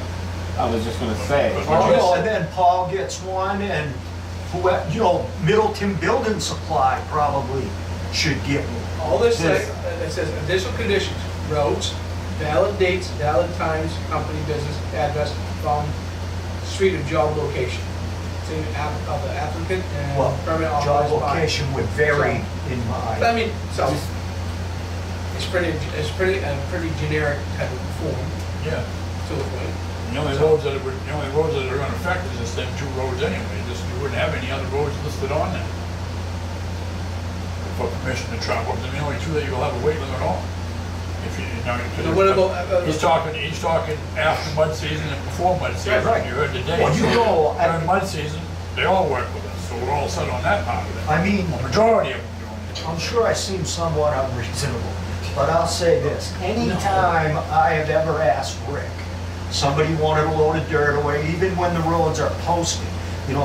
I was just gonna say, Oh, Oh, and then Paul gets one and Middleton Building Supply probably should get one. all this Yes. says, it says additional conditions, roads, valid dates, valid times, company business, address, phone, street or job location. Same of the applicant Well, and permit job authorized by. location would vary in But I my, mean, so, it's pretty generic type of form Yeah. to a point. The only roads that are gonna affect is just them two roads anyway, just, you wouldn't have any other roads listed on there. For permission to travel, they're the only two that you'll have a weight limit on. If you know. So what about, He's talking after mud season and before mud season, Right. you heard today. Well, you know, During mud season, they all work with us, so we're all set on that part of it. I mean, The majority of them do. I'm sure I seem somewhat unreasonable, but I'll say this, anytime I have ever asked Rick, somebody wanted a load of dirt away, even when the roads are posted,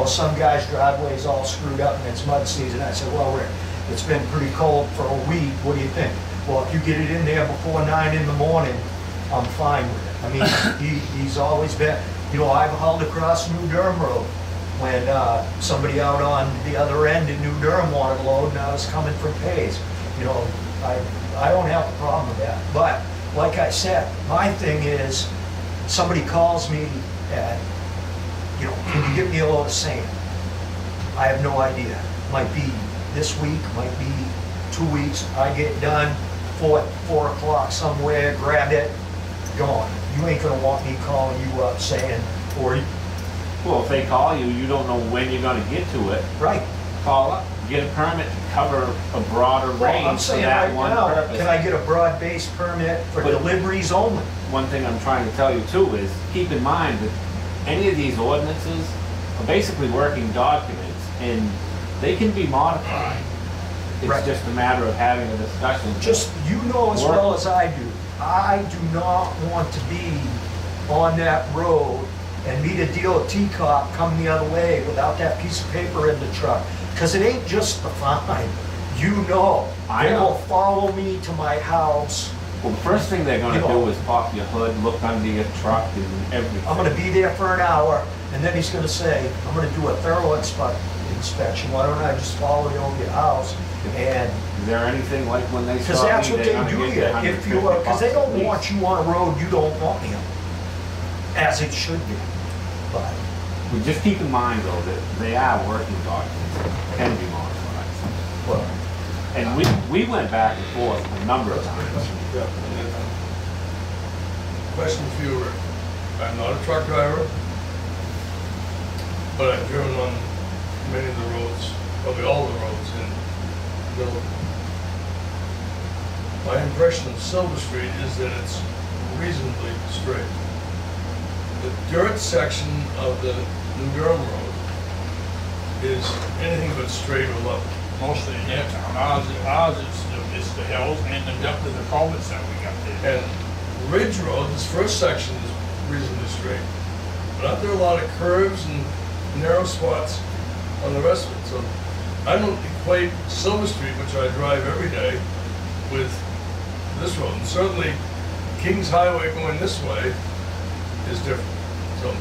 some guy's driveway is all screwed up and it's mud season, I said, well, Rick, it's been pretty cold for a week, what do you think? Well, if you get it in there before 9 in the morning, I'm fine with it. I mean, he's always been, I've hauled across New Durham Road when somebody out on the other end in New Durham wanted a load and I was coming from Pays. I don't have a problem with that. But, like I said, my thing is, somebody calls me at, can you give me a load of sand? I have no idea. Might be this week, might be 2 weeks. I get done, 4 o'clock somewhere, grab it, gone. You ain't gonna want me calling you up saying, well, if they call you, you don't know when you're gonna get to it, right. call up, get a permit to cover a broader Well, I'm range for saying that right one now, purpose. can I get a broad-based permit for But- deliveries only? One thing I'm trying to tell you too is, keep in mind that any of these ordinances are basically working documents, and they can be modified. Right. It's just a matter of having a discussion. Just, as well as I do not want to be on that road and meet a DOT cop come the other way without that piece of paper in the truck. Because it ain't just the fine. I They know. will follow me to my house. Well, the first thing they're gonna do is pop your hood, look under your truck and everything. I'm gonna be there for an hour, and then he's gonna say, I'm gonna do a thorough inspection. Why don't I just follow you over your house And, Is there anything like when they because stop that's me, what they they're gonna do get here, you if you, because they don't $150 want you on a road you don't want him, as it should be. But, Well, just keep in mind though, that they are working documents, can be modified. well, And we went back and forth a number of times. Yeah. Question for you, Rick. I'm not a truck driver, but I've driven on many of the roads, probably all the roads in Middleton. My impression of Silver Street is that it's reasonably straight. The dirt section of the New Durham Road is anything but straight or level. Mostly in their town. Ours is the hills and the depth of the culverts that we got there. And Ridge Road, this first section is reasonably straight. But aren't there a lot of curves and narrow spots on the rest of it? So I don't equate Silver Street, which I drive every day, with this road. And certainly Kings Highway going this way is different. So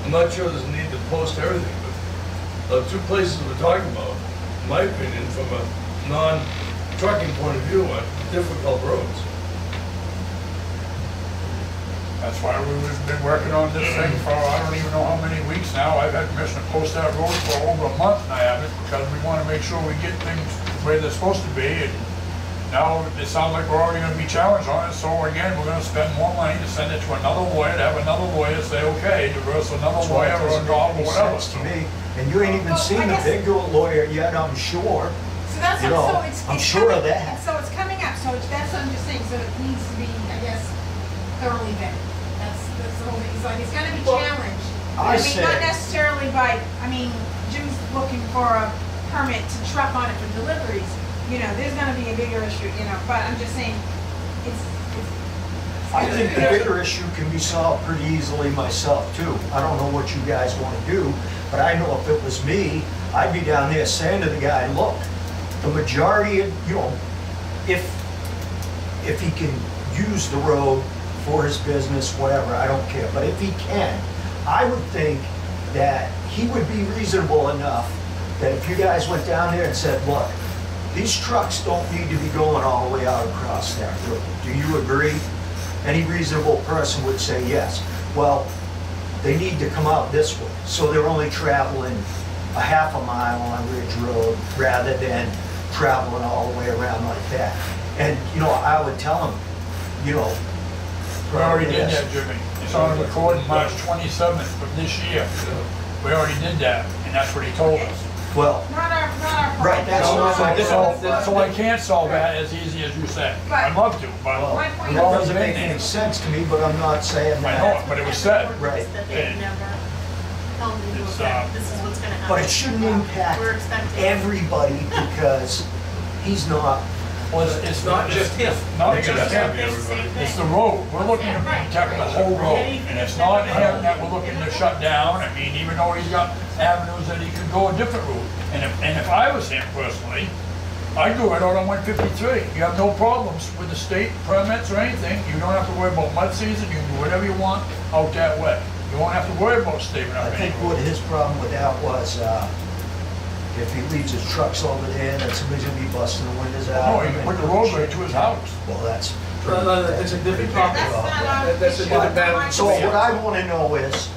I'm not sure there's a need to post everything, but the two places we're talking about, in my opinion, from a non-trucking point of view, are difficult roads. That's why we've been working on this thing for, I don't even know how many weeks now. I've had permission to post that road for over a month and I haven't, because we want to make sure we get things where they're supposed to be. And now it sounds like we're already going to be challenged on it, so again, we're going to spend more money to send it to another lawyer, to have another lawyer say, okay, diverse another that's why lawyer it or a doesn't make dog any or whatever. sense to me. And you ain't even Well, seen I the guess- big lawyer yet, I'm sure. So that's, You know, so it's. I'm it's sure of coming- that. So it's coming up, so that's what I'm just saying, so it needs to be, I guess, thoroughly vetted. That's the whole thing, it's like, it's gonna be Well, challenged. I mean, say- not necessarily by, I mean, Jim's looking for a permit to truck on it for deliveries, you know, there's gonna be a bigger issue, you know, but I'm just saying, it's. I think the bigger issue can be solved pretty easily myself too. I don't know what you guys want to do, but I know if it was me, I'd be down there saying to the guy, look, the majority of, you know, if he can use the road for his business, whatever, I don't care. But if he can, I would think that he would be reasonable enough that if you guys went down there and said, look, these trucks don't need to be going all the way out across that road. Do you agree? Any reasonable person would say yes. Well, they need to come out this way, so they're only traveling a half a mile on Ridge Road rather than traveling all the way around like that. And, you know, I would tell them, you know. We already did yes. that, Jimmy. It's on the record March 27th of this year. We already did that, and that's what he told us. Well, Not our. Right, that's problem. what I'm saying. So I can't solve that as easy as you said. I'd love to, but well, My point it is- doesn't make any sense to me, but I'm not saying I know that. it, but it was said. Right. That they've never held into It's, effect, this is what's gonna happen. But it shouldn't impact We're expecting. everybody because he's not, Well, it's not just him. Not They could just have him. to be everybody. It's the road. We're looking to protect the whole road. And it's not him that we're looking to shut down. I mean, even though he's got avenues that he could go a different route. And if I was him personally, I'd go right out on 153. You have no problems with the state permits or anything. You don't have to worry about mud season. You can do whatever you want out that way. You won't have to worry about staving I up think any what road. his problem with that was, if he leaves his trucks over there, then somebody's gonna be busting the windows out. No, he can put the road right to his house. Well, that's. It's a different topic. That's not our That's a issue. different battle. So what I wanna know is,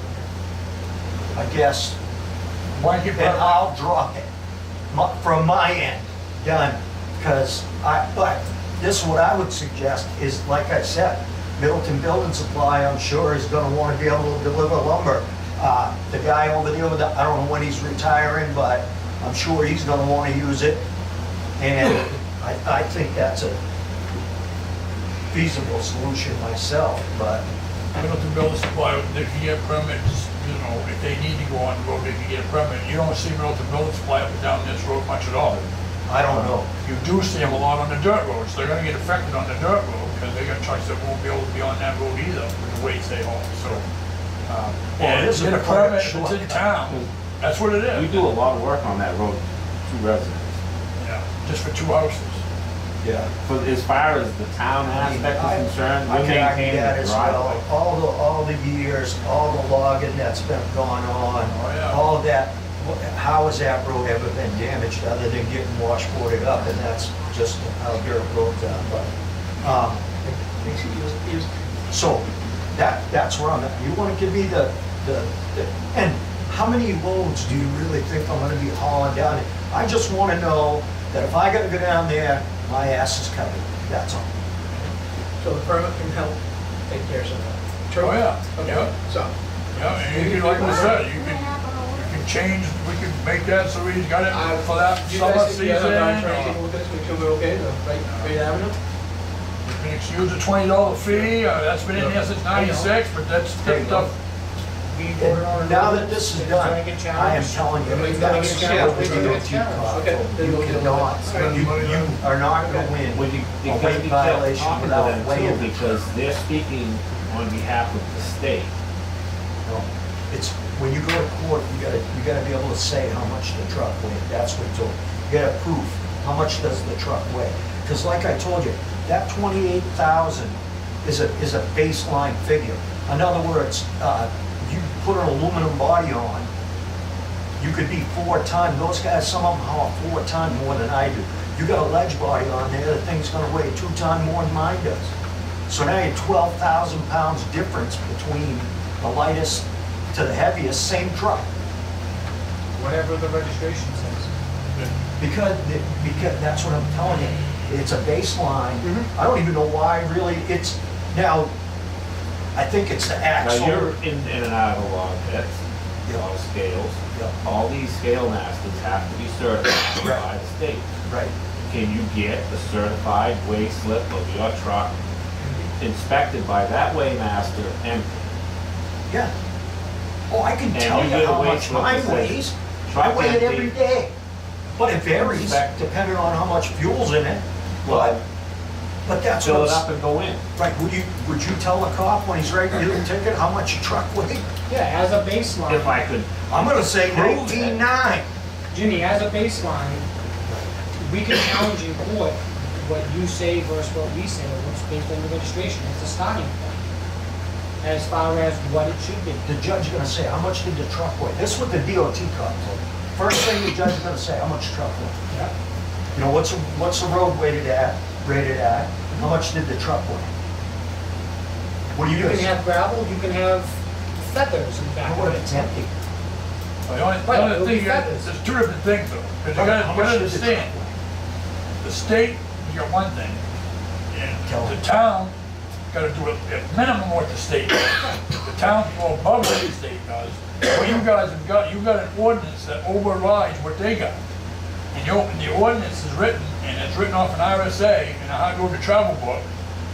I guess, Blanket and permit. I'll drop it from my end, done. Because but this is what I would suggest is, like I said, Middleton Building Supply, I'm sure, is gonna wanna be able to deliver lumber. The guy over there, I don't know when he's retiring, but I'm sure he's gonna wanna use it. And I think that's a feasible solution myself, but Middleton Building Supply, they can get permits, you know, if they need to go on the road, they can get a permit. You don't see Middleton Building Supply up and down this road much at all. I don't know. You do see them a lot on the dirt roads. They're gonna get affected on the dirt road because they got trucks that won't be able to be on that road either with the weights they haul, so. Well, And it is get a quite a permit, if it's in shortcut. town, that's what it We is. do a lot of work on that road, two residents. Yeah, just for 2 houses. Yeah. For, as far as the town aspect is concerned, I we can argue maintain that the as well. driveway. All the years, all the logging that's been going on, Oh, yeah. all of that, how has that road ever been damaged other than getting washboarded up? And that's just how dirt roads are, but, so that's where I'm at. You wanna give me the, and how many loads do you really think I'm gonna be hauling down it? I just wanna know that if I gotta go down there, my ass is covered, that's all. So the permit can help take care of some of that. True? Oh, yeah, Okay, yeah. so, Yeah, and you can, like I said, you can change, we can make that so he's got it for that you summer guys, you season. guys are trying to or- take a look at this, make sure we're okay, the right avenue? You can excuse a $20 fee, that's been in there since '96, but that's There you go. stuff. We voted on it. Now that this is done, Trying to get I am challenged. telling you, Everybody's that's gonna get challenged. what Everybody's DOT gonna get caught. challenged. Okay, then You we'll deal with cannot, that. you are not gonna win Well, you a gotta weight be careful violation talking to without them weighing. too, because they're speaking on behalf of the state. No, it's, when you go to court, you gotta be able to say how much the truck weighed, that's what it's all. You gotta prove, how much does the truck weigh? Because like I told you, that 28,000 is a baseline figure. In other words, you put an aluminum body on, you could be 4 ton, those guys, some of them haul 4 ton more than I do. You got a ledge body on there, the thing's gonna weigh 2 ton more than mine does. So now you're 12,000 pounds difference between the lightest to the heaviest, same truck. Whatever the registration says. Because that's what I'm telling you, it's a baseline. I don't even know why really it's, now, I think it's the Now, axle. you're in and out of a log pits, Yeah. all scales. Yeah. All these scale masters have to be certified by the state. Right, Can you get the certified weigh slip of your truck inspected by that weighmaster empty? yeah. Oh, I can And tell you you get a how weight much slip mine that says weighs. I truck weigh it empty. every day. But it varies Inspect. depending on how much fuel's in it. Well, But that's fill what, it up and go in. right, would you tell the cop when he's writing you a ticket how much your truck weighs? Yeah, as a baseline, If I could, I'm gonna say Prove it. 19.9. Jimmy, as a baseline, we can challenge in court what you say versus what we say, what's based on the registration. It's a starting point. As far as what it should be. The judge gonna say, how much did the truck weigh? This is what the DOT cop told me. First thing the judge is gonna say, how much truck weigh? Yeah. You know, what's the road rated at? How much did the truck weigh? What do you You can do? have gravel, you can have feathers in back What of if it. it's empty? Well, the only Right, thing it'll be is, feathers. there's two different things though, because you How much gotta did the truck understand, weigh? the state, you got one thing, Tell and the me. town gotta do a minimum what the state does. The town can go above what the state does. What you guys have got, you got an ordinance that overrides what they got. And the ordinance is written, and it's written off an RSA and a hard road to travel book,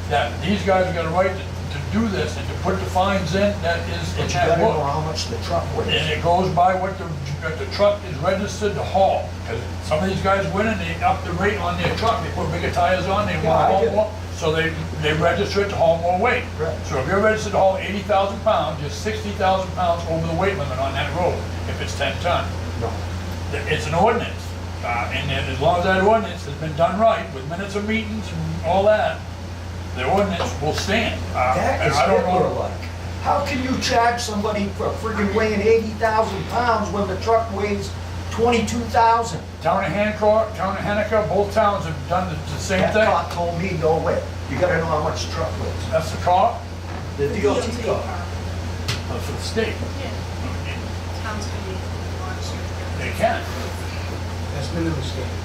that these guys have got a right to do this and to put the fines in that is in But you that gotta know book. how much the truck weighs. And it goes by what the truck is registered to haul. Because some of these guys win and they up the rate on their truck, they put bigger tires on, they Yeah, I want get to haul it. more. So they register it to haul more weight. Right. So if you're registered to haul 80,000 pounds, you're 60,000 pounds over the weight limit on that road, if it's 10 ton. No. It's an ordinance. And then as long as that ordinance has been done right, with minutes of meetings and all that, the ordinance will stand. That And is I don't know. Hitler-like. How can you charge somebody for friggin' weighing 80,000 pounds when the truck weighs 22,000? Town of Hancock, Town of Henniker, both towns have done the same That thing. cop told me, no way. You gotta know how much the truck weighs. That's the cop The DOT cop. for the state. Yeah, towns can be launched. They can. That's minimum standards.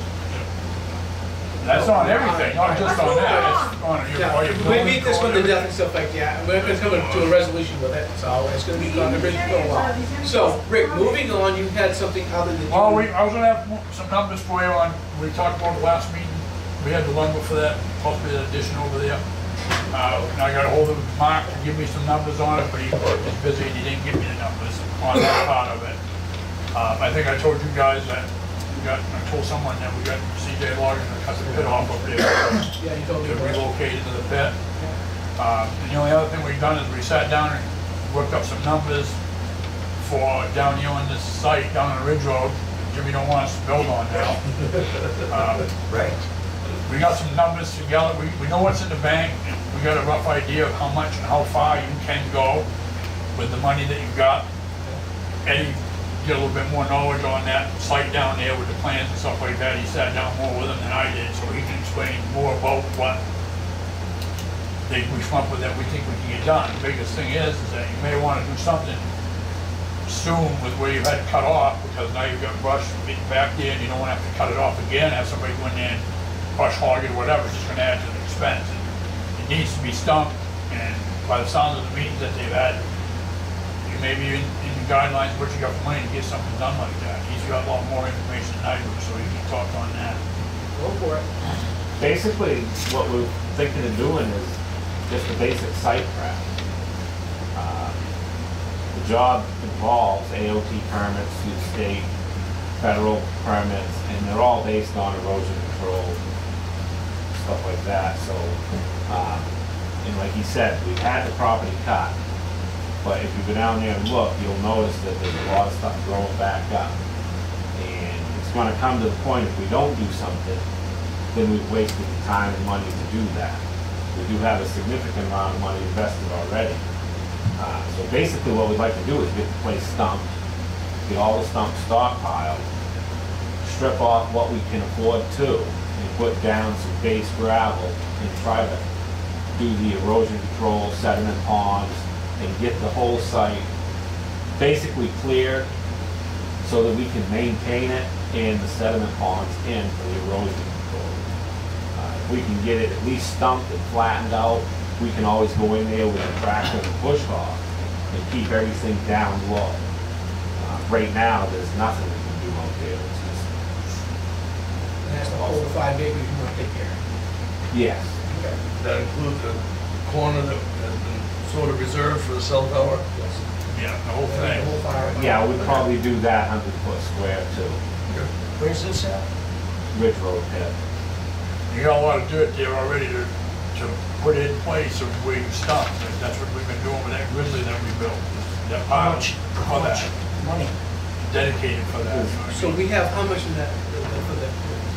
That's on everything, not just on that. It's on your, all your Yeah, we building beat this one to code, death and stuff like that, we're gonna come to a resolution with it, so it's gonna be on the bridge for a while. So, Rick, moving on, you had something other than. Well, I was gonna have some numbers for you on, we talked about the last meeting. We had the lumber for that, possibly that addition over there. And I got a hold of Mark to give me some numbers on it, but he was busy and he didn't give me the numbers on that part of it. I think I told you guys that I told someone that we got CJ logging to cut the pit off up there. Yeah, you told me. To relocate into the pit. And the only other thing we've done is we sat down and worked up some numbers for down here on this site, down on the Ridge Road, Jimmy don't want us to build on now. Right. We got some numbers together, we know what's in the bank, and we got a rough idea of how much and how far you can go with the money that you've got. Eddie get a little bit more knowledge on that site down there with the plans and stuff like that. He sat down more with them than I did, so he can explain more about what we come up with that we think we can get done. The biggest thing is that you may want to do something soon with where you had to cut off, because now you've got brush back there and you don't want to have to cut it off again, have somebody go in there and brush hog it or whatever. It's just going to add to the expense. And it needs to be stumped, and by the sound of the meetings that they've had, you may be in the guidelines what you got for money to get something done like that. He's got a lot more information than I do, so he can talk on that. Go for it. Basically, what we're thinking of doing is just a basic site prep. The job involves AOT permits through the state, federal permits, and they're all based on erosion control, stuff like that. So, and like he said, we've had the property cut, but if you go down there and look, you'll notice that there's a lot of stuff growing back up. And it's gonna come to the point, if we don't do something, then we've wasted the time and money to do that. We do have a significant amount of money invested already. So basically what we'd like to do is get the place stumped, get all the stumps stockpiled, strip off what we can afford to, and put down some base gravel and try to do the erosion control, sediment ponds, and get the whole site basically cleared so that we can maintain it and the sediment ponds in for the erosion control. If we can get it at least stumped and flattened out, we can always go in there with a tractor and a push hog and keep everything down low. Right now, there's nothing we can do out there. It's just, And that's the whole 5 acres you want to take care of. yes. Okay. That includes the corner that has been sort of reserved for the cell tower? Yes. Yeah, the whole The thing. whole fire. Yeah, we'd probably do that 100-foot square too. Where's this at? Ridge Road pit. You got a lot of dirt there already to put in place of where you stop. That's what we've been doing with that grizzly that we built. That How pile much, for how much that, money? dedicated for that. So we have how much in that, for the,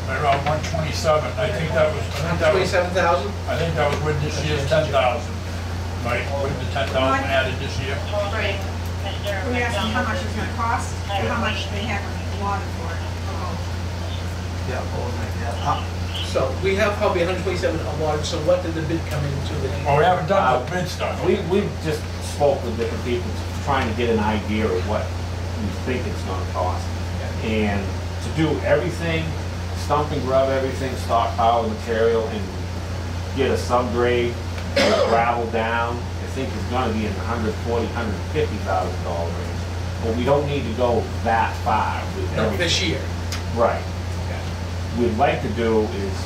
Right around 127. I think that was 27,000? I think that was with this year's 10,000. Right, with the 10,000 added this year. We asked them how much it's gonna cost, and how much they have allotted for it. Yeah, oh, yeah. So we have probably 127 awarded, so what did the bid come into? Well, we haven't done the bid stuff. We just spoke with different people, trying to get an idea of what we think it's gonna cost. And to do everything, stump and grub everything, stockpile the material, and get a subgrade, gravel down, I think is gonna be in the $140,000, $150,000 range. But we don't need to go that far with No, everything. this year. Right. We'd like to do is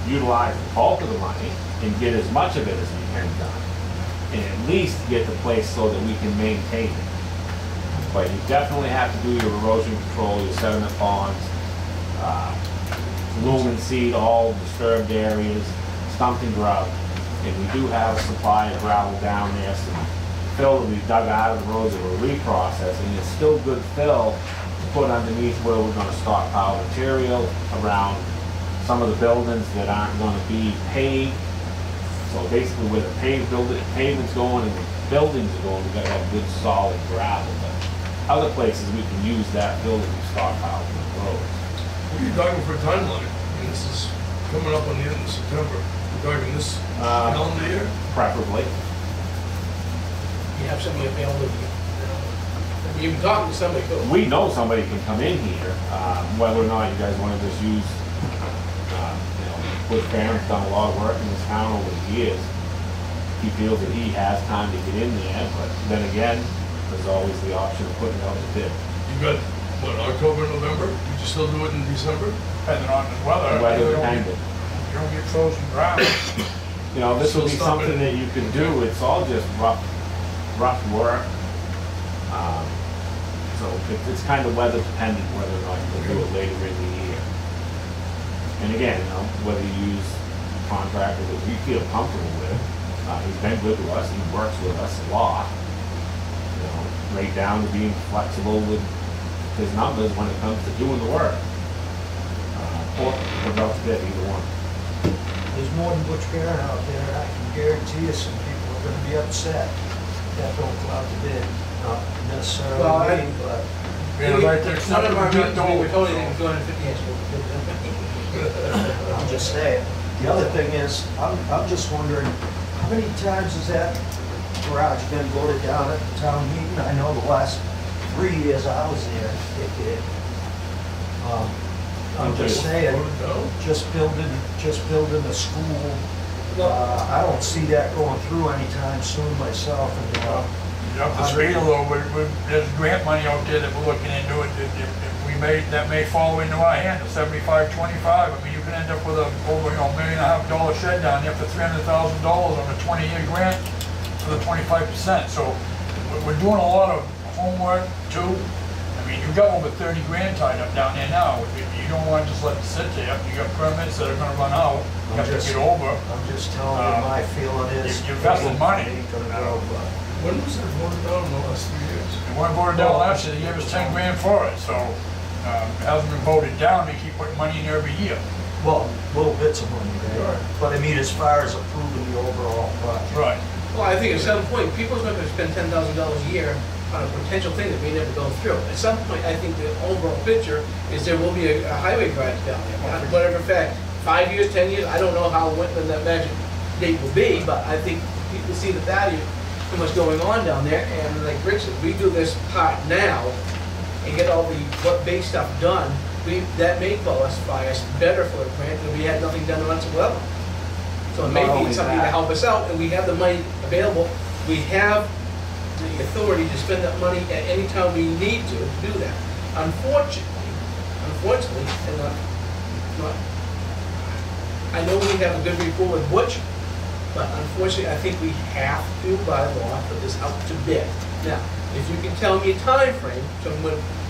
utilize the bulk of the money and get as much of it as we can done. And at least get the place so that we can maintain it. But you definitely have to do your erosion control, your sediment ponds, lumen seed all disturbed areas, stump and grub. And we do have a supply of gravel down there, some fill that we dug out of the roads that we're reprocessing. It's still good fill to put underneath where we're gonna stockpile material around some of the buildings that aren't gonna be paved. So basically where the pavement's going and the buildings are going, we gotta have good solid gravel. But other places, we can use that building stockpile for the roads. What are you talking for a timeline? I mean, this is coming up on the end of September. You're talking this calendar year? Preferably. You have somebody available. You've been talking to somebody, too. We know somebody can come in here, whether or not you guys wanna just use, Bush Barron's done a lot of work in this town over the years. He feels that he has time to get in there, but then again, there's always the option of putting out a bid. You got, what, October, November? Would you still do it in December? Depending on the weather. Weather You don't get- dependent. You don't get frozen ground. You know, this So would be stop something it. that you could do, it's all just rough work. So it's kind of weather dependent whether or not you'll do it later in the year. And again, whether you use a contractor that you feel comfortable with, he's been good to us, he works with us a lot. Right down to being flexible with his numbers when it comes to doing the work. Or about to bid, either one. There's more than Butch Barron out there, I can guarantee you some people are gonna be upset. That don't go out to bid, not Well, necessarily me, but Being right there, One of our meetings, we were totally so- thinking 250 inch. I'm just saying. The other thing is, I'm just wondering, how many times has that garage been voted down at the town meeting? I know the last 3 years I was there, it did. I'm just saying, just building a school, I don't see that going through anytime soon myself, and, You have to speed a little bit, there's grant money out there that we're looking into it, that may fall into our hand, the 75-25. I mean, you can end up with over, $1.5 million shed down there for $300,000 on a 20-year grant for the 25%. So we're doing a lot of homework too. I mean, you've got over 30 grand tied up down there now. You don't want to just let it sit there. You got permits that are gonna run out, you have to get over. I'm just telling you my feeling is. You invested money. Ain't gonna go, but. When was it voted down in the last 3 years? They weren't voted down last year, they gave us 10 grand for it, so it hasn't been voted down, they keep putting money in there every year. Well, little bits of money, right? Right. But I mean, as far as approving the overall project. Right. Well, I think at some point, people's not gonna spend $10,000 a year on a potential thing that may never go through. At some point, I think the overall picture is there will be a highway project down there. Not whatever fact, 5 years, 10 years, I don't know when that magic date will be, but I think people see the value in what's going on down there, and like Rick said, we do this part now and get all the base stuff done, that may qualify us better for a grant than we had nothing done whatsoever. So it may Not be only something to that. help us out, and we have the money available. We have the authority to spend that money at any time we need to do that. Unfortunately, and not, I know we have a good rapport with Butch, but unfortunately, I think we have to, by law, put this out to bid. Now, if you can tell me a time frame from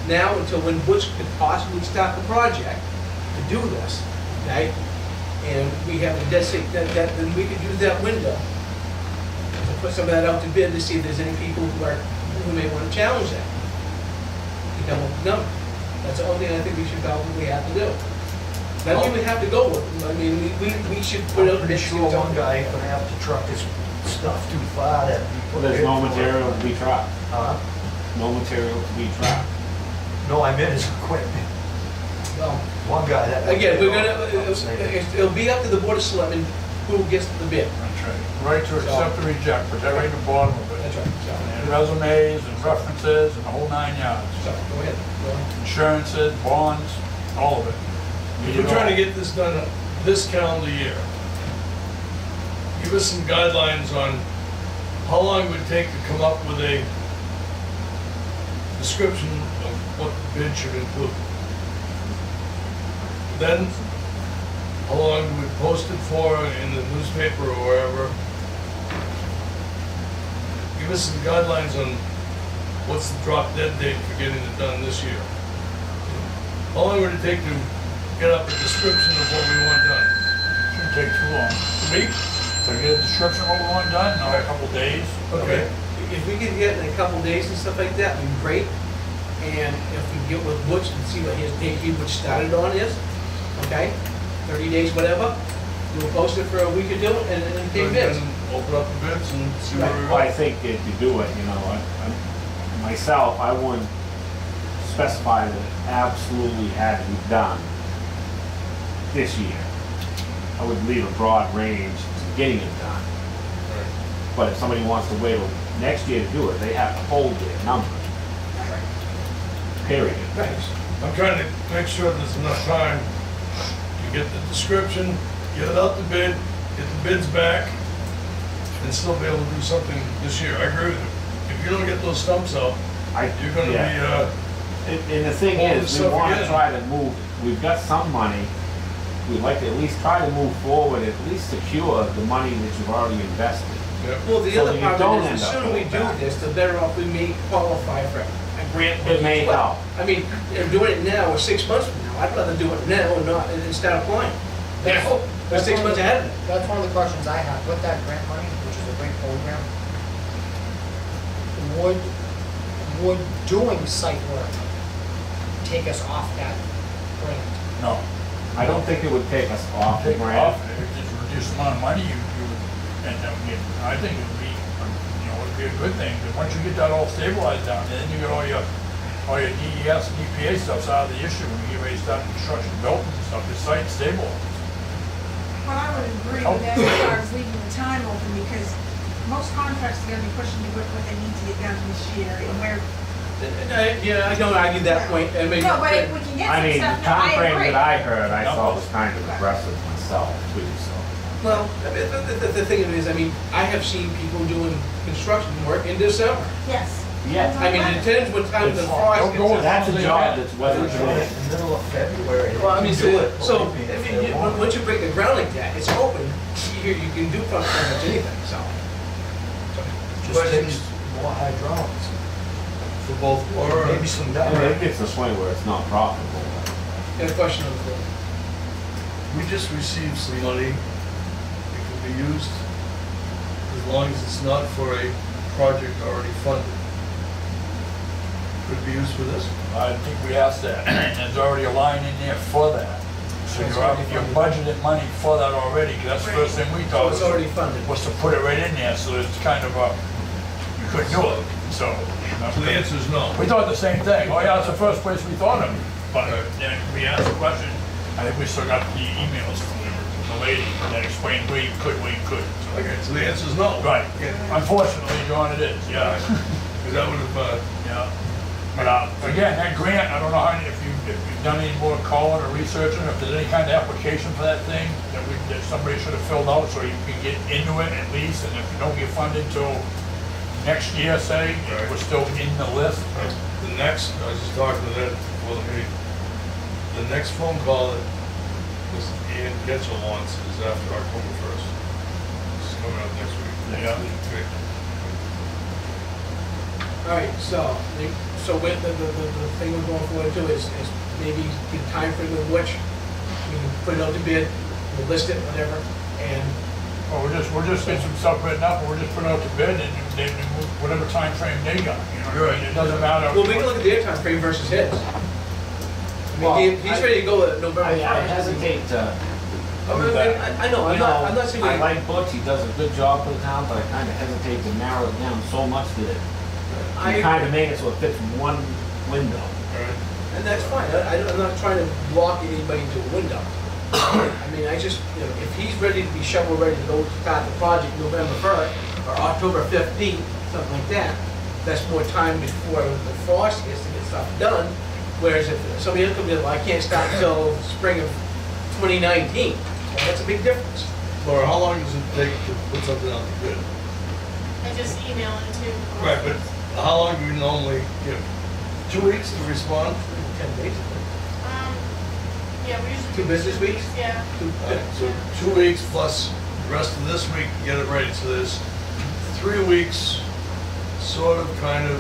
now until when Butch could possibly start the project to do this, okay? And we have to designate that, then we could use that window to put some of that out to bid to see if there's any people who may want to challenge that. To come up with a number. That's the only thing I think we should probably have to do. I don't even have to go with them. I mean, we should put I'm out. pretty sure one guy ain't gonna have to truck his stuff too far that. Well, there's no material to be trapped, no material to be trapped. No, I meant his equipment. Well, One guy that. again, it'll be up to the Board of Selectmen who gets the bid. That's right. Right to accept or reject, but they're right at the bottom of it. That's right. And resumes and references and the whole 9 yards. So, go ahead. Insurances, bonds, all of it. If we're trying to get this done this calendar year, give us some guidelines on how long it would take to come up with a description of what the bid should include. Then, how long do we post it for in the newspaper or wherever? Give us some guidelines on what's the drop dead date for getting it done this year. How long would it take to get up a description of what we want done? Shouldn't take too long. A week? So get a description of what we want done, in a couple days. Okay. If we could get in a couple days and stuff like that, it'd be great. And if we get with Butch and see what his date he Butch started on is, okay? 30 days, whatever, we'll post it for a week or two and then take And bids. then open up the bids and see where we Well, I go. think that to do it, myself, I wouldn't specify that it absolutely had to be done this year. I would leave a broad range to getting it done. But if somebody wants to wait till next year to do it, they have to hold their number. Period. Right. I'm trying to make sure there's enough time to get the description, get it out to bid, get the bids back, and still be able to do something this year. I agree with you. If you don't get those stumps out, you're gonna Yeah. And the thing Hold is, this we up wanna again. try to move, we've got some money, we'd like to at least try to move forward, at least secure the money that you've already invested. Yep. Well, the So other that you part don't of it is, end the up sooner we going do back. this, the better off we may qualify for a grant. It may as well. help. I mean, if doing it now or 6 months from now, I'd rather do it now and start applying. We're 6 months ahead of it. That's one of the questions I have. With that grant money, which is a great program, would doing site work take us off that grant? No. I don't think it would take us off the Take it grant. off, if it's reduced amount of money you would end up getting. I think it would be, it'd be a good thing, but once you get that all stabilized down there, then you get all all your DES and EPA stuff's out of the issue when you get ready to start construction buildings and stuff, the site's stable. Well, I would agree with that as far as leaving the time open, because most contracts are gonna be pushing to what they need to get done this year, and where, Yeah, I don't argue that point, I mean. no, but if we can get I some mean, the stuff, no, I timeframe agree. that I heard, I thought was kind of aggressive myself too, so. Well, I mean, the thing is, I mean, I have seen people doing construction work in December. Yes. Yeah. I mean, it depends what time the frost Don't go with gets. That's a job that's weather In driven. the middle of February. Well, I mean, do it, so, believe me, if if you, they want. once you break the ground like that, it's open, you can do pretty much anything, so. Just takes more hydraulics. For both water Maybe and some Yeah, down. it gets to the point where it's not profitable. Got a question on the floor. we just received some money. It can be used as long as it's not for a project already funded. Could it be used for this? I think we asked that, and there's already a line in there for that. So you're budgeted money for that already, 'cause that's the first thing we So thought it's already funded. was to put it right in there, so it's kind of a, you couldn't do it, so. So the answer is no. We thought the same thing, oh yeah, that's the first place we thought of, but then we asked the question, I think we still got the emails from the lady that explained where you could, where you couldn't. Okay, so the answer is no. Right, unfortunately, John, it is, yeah. Because that would have, Yeah, but again, that grant, I don't know how, if you've done any more calling or researching, if there's any kind of application for that thing that somebody should have filled out so you can get into it at least, and if you don't get funded till next year, say, we're still in the list. the next, I was just talking to that before the meeting, the next phone call that was Ian Getchell wants is after October 1st. This is coming up next week. Yeah. Okay. All right, so with the thing we're going forward to is maybe the timeframe in which we can put it out to bid, we'll list it, whatever, and Well, we'll just get some stuff written up, and we'll just put it out to bid, and then whatever time frame they got, you know, what I mean? It doesn't matter. well, we can look at their timeframe versus his. I Well, mean, he's ready to go at November I 1st. hesitate to. I know, I'm not saying. I like Butch, he does a good job for the town, but I kind of hesitate to narrow it down so much that you kind of make it so it fits one window. All right. And that's fine, I'm not trying to block anybody into a window. I mean, I just, you know, if he's ready to be shovel ready to go start the project November 1st or October 15th, something like that, that's more time before the frost hits to get stuff done. Whereas if somebody else comes in, well, I can't start until spring of 2019, well, that's a big difference. Laura, how long does it take to put something out to bid? I just email it to. Right, but how long do we normally give? 2 weeks to respond? 10 days. Yeah, we usually. 2 business weeks? Yeah. So 2 weeks plus the rest of this week to get it ready. So there's 3 weeks, sort of, kind of,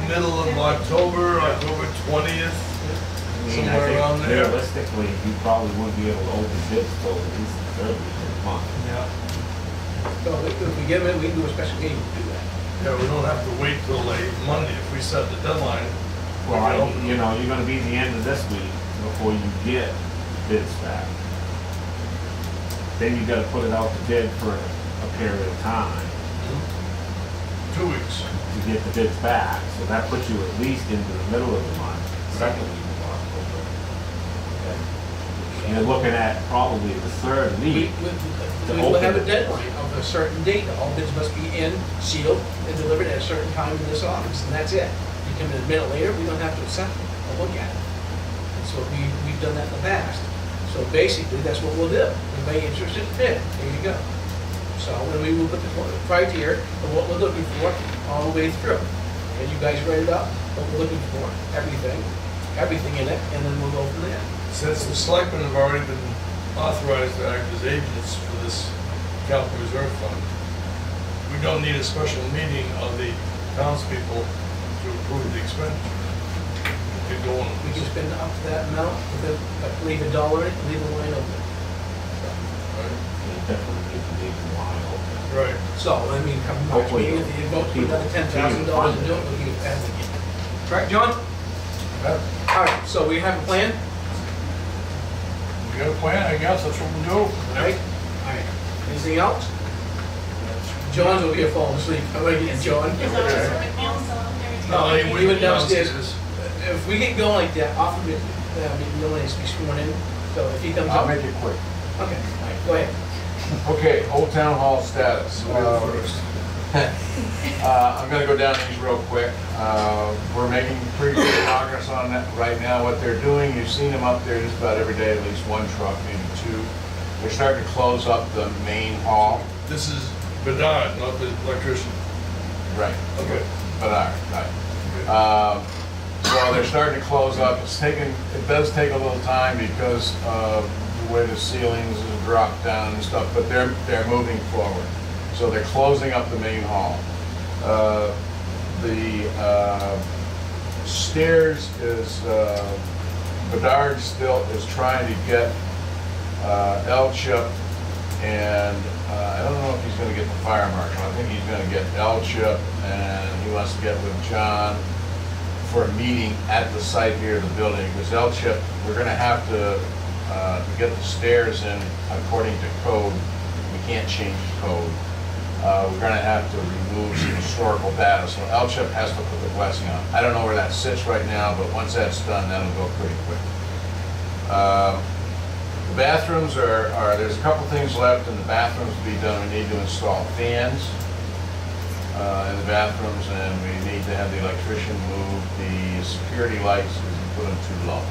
middle of October, October 20th, I mean, somewhere I around think there. realistically, you probably wouldn't be able to open bids till at least the third week of the month. Yeah. So if we get them in, we can do a special meeting to do that. Yeah, we don't have to wait till late Monday if we set the deadline. Well, you know, you're gonna be the end of this week before you get bids back. Then you gotta put it out to bid for a period of time 2 weeks. to get the bids back. So that puts you at least into the middle of the month, second week of October. Okay. You're looking at probably the third week. We will have a deadline of a certain date, all bids must be in, sealed, and delivered at a certain time in this office, and that's it. You come in a minute later, we don't have to accept it or look at it. And so we've done that in the past. So basically, that's what we'll do. Anybody interested, bid, there you go. So, and we will put the criteria of what we're looking for all the way through. And you guys write it up, what we're looking for, everything in it, and then we'll go from there. Since the selectmen have already been authorized to act as agents for this capital reserve fund, we don't need a special meeting of the townspeople to approve the expenditure. We can go on. We can spend up to that amount, leave a dollar in it, leave a line open. You definitely need to leave the line open. Right. So, I mean, come March Hopefully meeting, if you vote for another $10,000 to do it, we'll give it back again. Correct, John? All right, so we have a plan, We got a plan, I guess, that's what we'll do. all right? All right. Anything else? John's over here falling asleep. How about you, John? Is Mr. McNeil still out there? No, he went downstairs. if we get going like that, offer me, Millay to be sworn in, so if he comes I'll up. make it quick. Okay, all right, go ahead. Okay, Old Town Hall status. I'm gonna go down these real quick. We're making pretty good progress on that right now. What they're doing, you've seen them up there just about every day, at least one truck, maybe two. They're starting to close up the main hall. This is Bedard, not the electrician. Right. Okay. But all right. So they're starting to close up. It does take a little time because of the way the ceilings have dropped down and stuff, but they're moving forward. So they're closing up the main hall. The stairs is, Bedard still is trying to get L-Chip, and I don't know if he's gonna get the fire marshal. I think he's gonna get L-Chip, and he wants to get with John for a meeting at the site here of the building, because L-Chip, we're gonna have to get the stairs in according to code. We can't change the code. We're gonna have to remove some historical data, so L-Chip has to put the blessing on. I don't know where that sits right now, but once that's done, that'll go pretty quick. The bathrooms there's a couple things left in the bathrooms to be done. We need to install fans in the bathrooms, and we need to have the electrician move the security lights because he put them too low.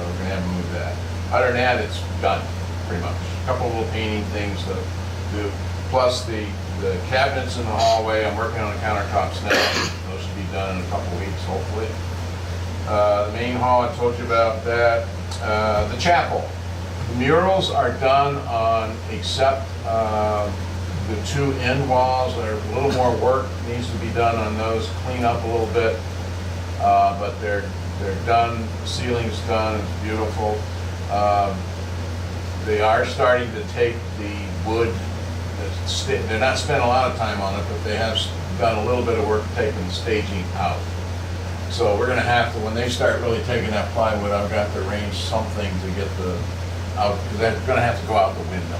We're gonna have to move that. Other than that, it's done, pretty much. A couple little painting things to do. Plus the cabinets in the hallway, I'm working on the countertops now. Those should be done in a couple weeks, hopefully. The main hall, I told you about that. The chapel. The murals are done on, except the two end walls. There's a little more work needs to be done on those, clean up a little bit. But they're done, the ceiling's done, it's beautiful. They are starting to take the wood. They're not spending a lot of time on it, but they have done a little bit of work taking the staging out. So we're gonna have to, when they start really taking that plywood, I've got to arrange something to get out, because they're gonna have to go out the window.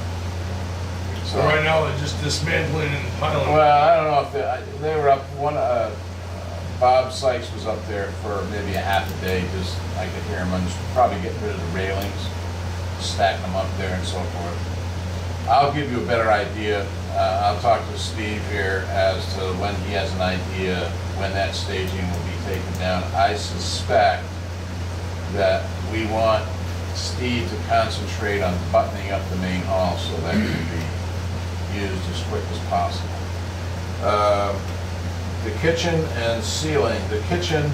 So right now, they're just dismantling and piling. Well, I don't know if they were up, Bob Sykes was up there for maybe a half a day, just, I could hear him, I'm just probably getting rid of the railings, stacking them up there and so forth. I'll give you a better idea. I'll talk to Steve here as to when he has an idea when that staging will be taken down. I suspect that we want Steve to concentrate on buttoning up the main hall so that it can be used as quick as possible. The kitchen and ceiling. The kitchen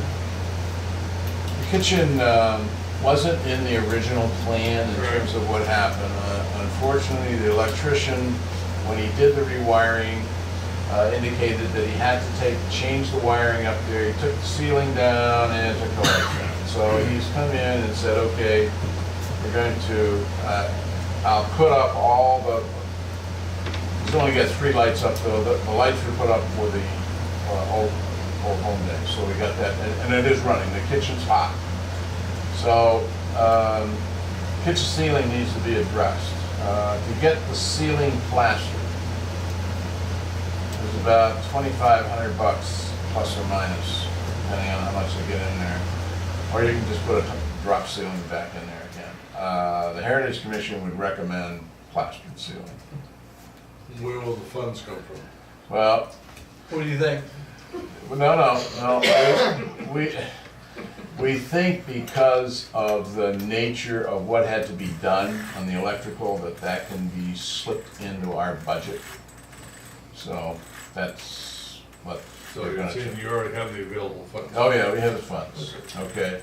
wasn't in the original plan in terms of what happened. Unfortunately, the electrician, when he did the rewiring, indicated that he had to change the wiring up there. He took the ceiling down and took the lights down. So he's come in and said, okay, we're going to, I'll put up all the, he's only got 3 lights up though. The lights were put up for the old home day. So we got that, and it is running. The kitchen's hot. So kitchen ceiling needs to be addressed. To get the ceiling plastered, it's about $2,500 plus or minus, depending on how much they get in there. Or you can just put a drop ceiling back in there again. The Heritage Commission would recommend plastered ceiling. Where will the funds come from? Well, What do you think? no. We think because of the nature of what had to be done on the electrical, that can be slipped into our budget. So that's what So we're you're gonna saying do. you already have the available funds? Oh yeah, we have the funds, okay.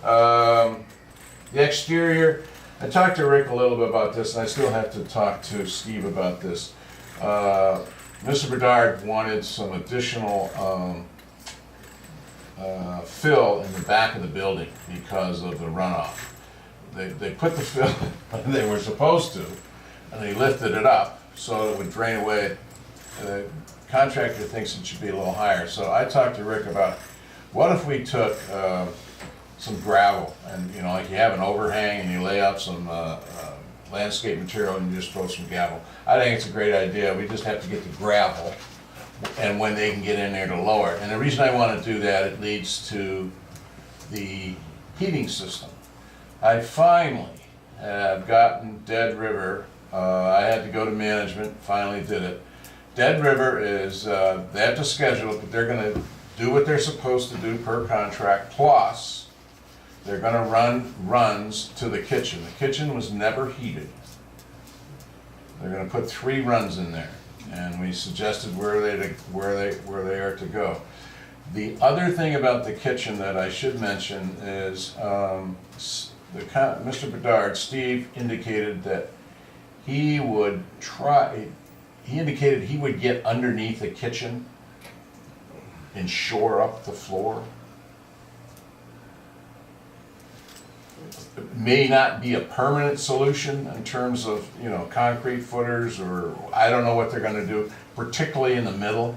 The exterior, I talked to Rick a little bit about this, and I still have to talk to Steve about this. Mr. Bedard wanted some additional fill in the back of the building because of the runoff. They put the fill when they were supposed to, and they lifted it up so it would drain away. The contractor thinks it should be a little higher. So I talked to Rick about, what if we took some gravel, and like you have an overhang and you lay out some landscape material and you just throw some gravel. I think it's a great idea. We just have to get the gravel, and when they can get in there to lower it. And the reason I want to do that, it leads to the heating system. I finally have gotten Dead River, I had to go to management, finally did it. Dead River is, they have to schedule it, but they're gonna do what they're supposed to do per contract, plus they're gonna run runs to the kitchen. The kitchen was never heated. They're gonna put 3 runs in there, and we suggested where they are to go. The other thing about the kitchen that I should mention is, Mr. Bedard, Steve indicated that he would he indicated he would get underneath the kitchen and shore up the floor. It may not be a permanent solution in terms of, you know, concrete footers, or I don't know what they're gonna do, particularly in the middle.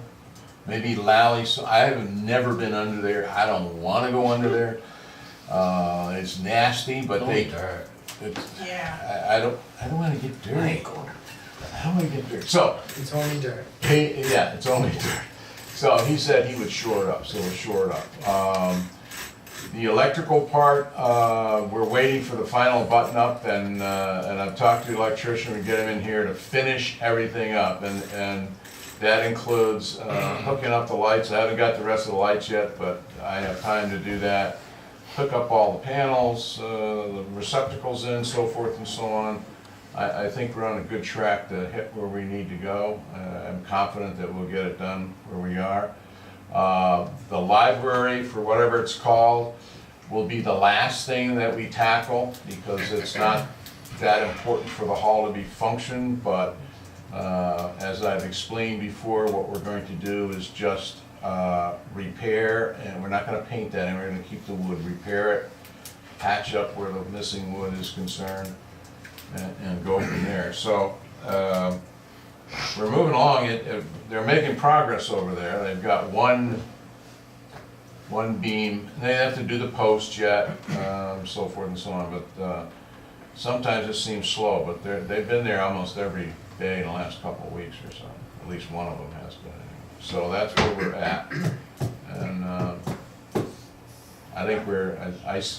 Maybe Lally, so I have never been under there, I don't wanna go under there. It's nasty, but Yeah. I don't wanna get dirty. I don't wanna get dirty. So, It's only dirt. yeah, it's only dirt. So he said he would shore it up, so we'll shore it up. The electrical part, we're waiting for the final button up, and I've talked to the electrician to get him in here to finish everything up, and that includes hooking up the lights. I haven't got the rest of the lights yet, but I have time to do that. Hook up all the panels, the receptacles in, so forth and so on. I think we're on a good track to hit where we need to go. I'm confident that we'll get it done where we are. The library, for whatever it's called, will be the last thing that we tackle, because it's not that important for the hall to be functioned, but as I've explained before, what we're going to do is just repair, and we're not gonna paint that, and we're gonna keep the wood, repair it, patch up where the missing wood is concerned, and go from there. So, we're moving along. They're making progress over there. They've got one beam. They have to do the post yet, so forth and so on, but sometimes it seems slow, but they've been there almost every day in the last couple of weeks or so. At least one of them has been. So that's where we're at. And I think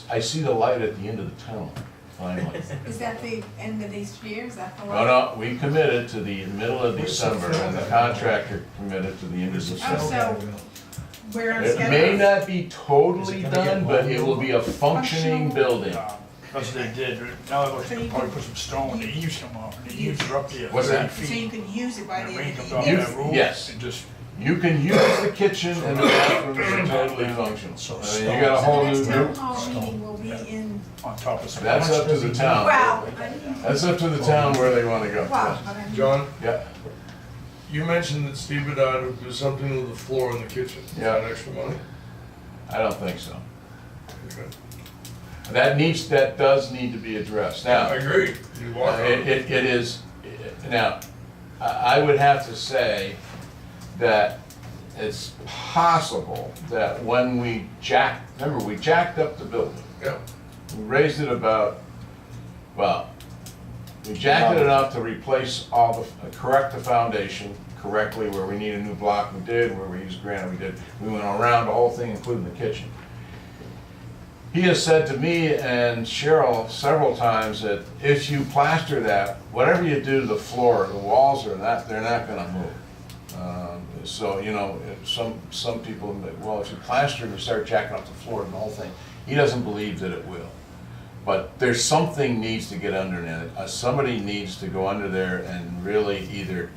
I see the light at the end of the tunnel, finally. Is that the end of these years? Is that the No, we committed to the middle of December, and the contractor committed to the end of December. Oh, so we're on It schedule? may not be totally done, but it will be a functioning building. That's what they did, now they're gonna probably put some stone, when the eaves come off, and the eaves are up there. What's that? 30 So you feet. could use it by And the the rain end of comes the off year? that roof. Yes. And just, You can use the kitchen and the bathrooms are totally functional. So You got a whole So new, the next town hall meeting will be in, on top of some. that's up to the town. well, That's up to the town where they wanna go. well, but I'm. John, Yeah, you mentioned that Steve Bedard would do something with the floor in the kitchen. Is that Yeah. extra money? I don't think so. Okay. That does need to be addressed. I Now, agree. You walk out. it is, now, I would have to say that it's possible that when we remember, we jacked up the building. Yeah. We raised it about, well, we jacked it enough to replace correct the foundation correctly where we need a new block, we did, where we used granite, we did. We went around the whole thing, including the kitchen. He has said to me and Cheryl several times that if you plaster that, whatever you do to the floor, the walls they're not gonna move. So, you know, some people, well, if you plaster and you start jacking up the floor and the whole thing, he doesn't believe that it will. But there's something needs to get underneath it. Somebody needs to go under there and really either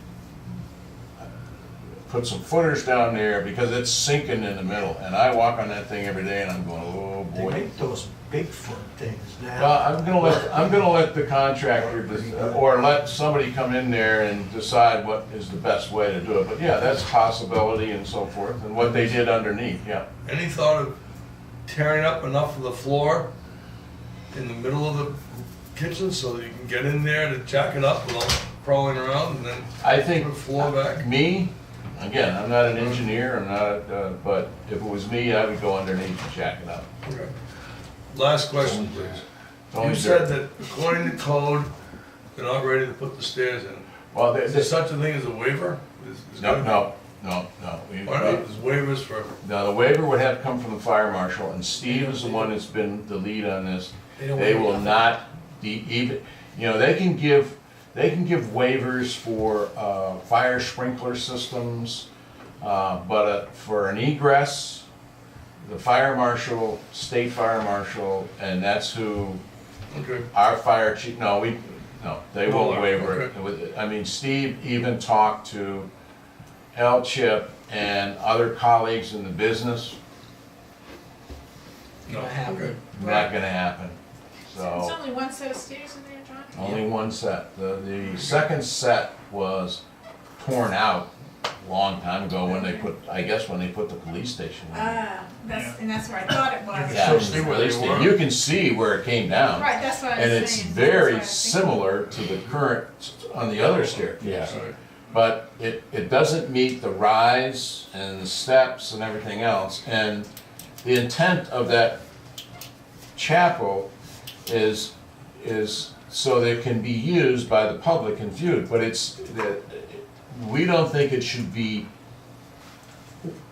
put some footers down there, because it's sinking in the middle. And I walk on that thing every day and I'm going, oh They boy. make those Bigfoot things now. Well, I'm gonna let the contractor, or let somebody come in there and decide what is the best way to do it. But yeah, that's a possibility and so forth, and what they did underneath, yeah. Any thought of tearing up enough of the floor in the middle of the kitchen so that you can get in there to jack it up without crawling around, and then I think, put the floor back? me, again, I'm not an engineer, but if it was me, I would go underneath and jack it up. Okay. Last question, please. It's only You said dirt. that according to code, they're not ready to put the stairs in. Well, Is there such a thing as a waiver? Is no, gonna- no, No. Why not? There's waivers for, Now, the waiver would have to come from the fire marshal, and Steve is the one that's been the lead on this. They will not even, they can give waivers for, fire sprinkler systems, but for an egress, the fire marshal, state fire marshal, and that's who okay, our fire chief, they won't No, waiver okay. it. I mean, Steve even talked to L. Chip and other colleagues in the business, no, Not happening. okay. not gonna happen, It's so. only one set of stairs in there, John? Only one set. The second set was torn out a long time ago when they put, I guess when they put the police station in. And that's where I thought it was. Yeah, still see where they police station. were. You can see where it came down. Right, that's what I was And saying. it's That's very what I was thinking. similar to the current on the other staircase. Yeah. Alright. But it doesn't meet the rise and the steps and everything else. And the intent of that chapel is so that it can be used by the public and viewed, but we don't think it should be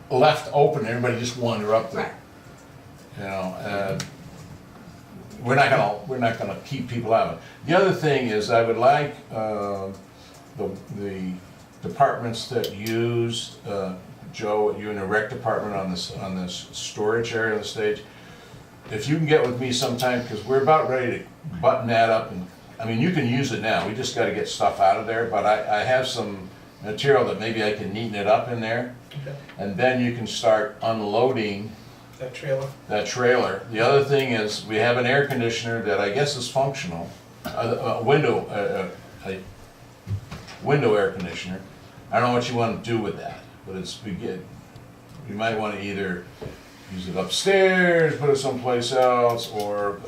left open, everybody just wander up there. Right. We're not gonna keep people out. The other thing is, I would like, the departments that use, Joe, you in the rec department on this storage area of the stage, if you can get with me sometime, because we're about ready to button that up, and, I mean, you can use it now, we just gotta get stuff out of there, but I have some material that maybe I can neaten it up in there, Okay. and then you can start unloading That trailer. that trailer. The other thing is, we have an air conditioner that I guess is functional, a window air conditioner. I don't know what you want to do with that, but you might want to either use it upstairs, put it someplace else, or,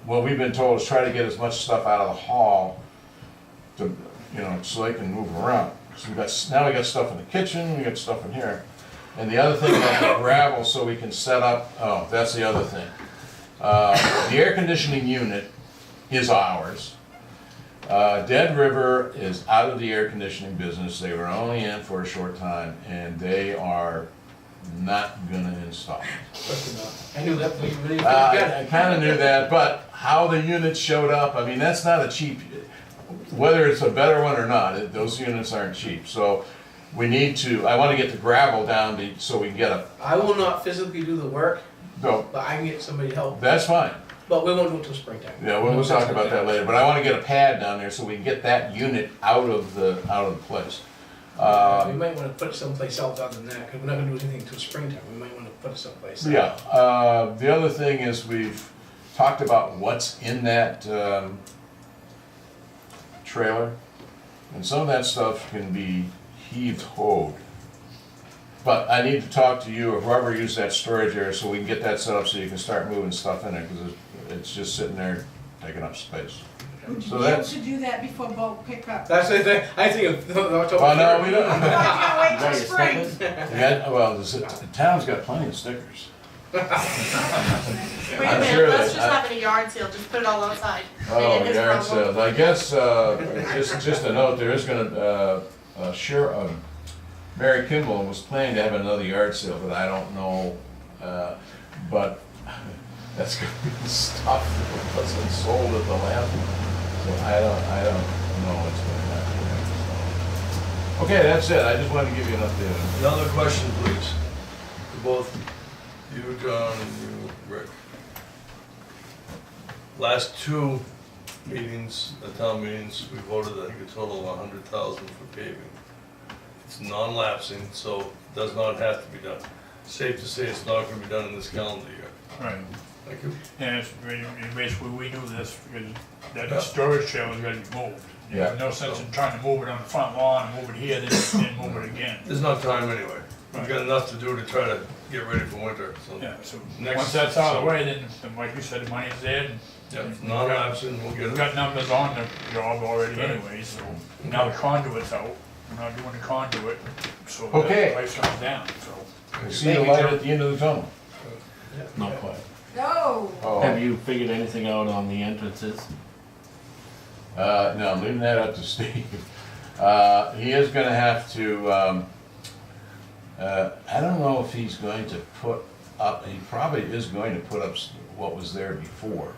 what we've been told is try to get as much stuff out of the hall to, so they can move around. Because now we got stuff in the kitchen, we got stuff in here. And the other thing about the gravel, so we can set up, that's the other thing. The air conditioning unit is ours. Dead River is out of the air conditioning business. They were only in for a short time, and they are not gonna install it. I knew that, but you really didn't I get it. kinda knew that, but how the units showed up, I mean, that's not a cheap, whether it's a better one or not, those units aren't cheap. So we need to, I wanna get the gravel down so we can get I will not physically do the work, no, but I can get somebody to help. that's fine. But we won't do it till springtime. Yeah, we'll talk about that later, but I wanna get a pad down there so we can get that unit out of the place. We might wanna put it someplace else other than that, because we're not gonna do anything until springtime. We might wanna put it someplace else. Yeah, the other thing is we've talked about what's in that, trailer, and some of that stuff can be heaved-hoed. But I need to talk to you, or whoever used that storage area, so we can get that set up so you can start moving stuff in there, because it's just sitting there taking up space. Would you So be able that's- to do that before boat pickup? That's the thing, I think of October. Well, no, we No, don't. I can't wait You got till your spring. stickers? The town's got plenty of stickers. Wait a I'm minute, sure let's that- just have a yard sale, just put it all outside. Oh, Make it his yard problem. sales, I guess, just a note, there is gonna, Mary Kimball was planning to have another yard sale, but I don't know, but that's gonna be stuff that wasn't sold at the last one, so I don't know what's gonna happen there, so. Okay, that's it, I just wanted to give you an update. Another question, please, to both you, John, and you, Rick. Last two meetings, the town meetings, we voted, I think, a total of 100,000 for paving. It's non-lapsing, so it does not have to be done. Safe to say it's not gonna be done in this calendar year. Right, Thank you. and it's, basically, we do this because Yeah. that storage trailer is gonna be moved. Yeah. There's no sense in trying to move it on the front lawn, move it here, then move it again. There's not time anyway. We've got enough to do to try to get ready for winter, so. Yeah, so Next once that's out of the summer. way, then like you said, the money's there, and Yeah, it's non-lapsing, we'll get we've it. got numbers on the job already Right. anyway, so now the conduit's out, we're not doing the conduit, so Okay. the price comes down, so. I see the light at the end of the tunnel. Not quite. No. Oh. Have you figured anything out on the entrances? No, I'm leaving that up to Steve. He is gonna have to, I don't know if he's going to put up, he probably is going to put up what was there before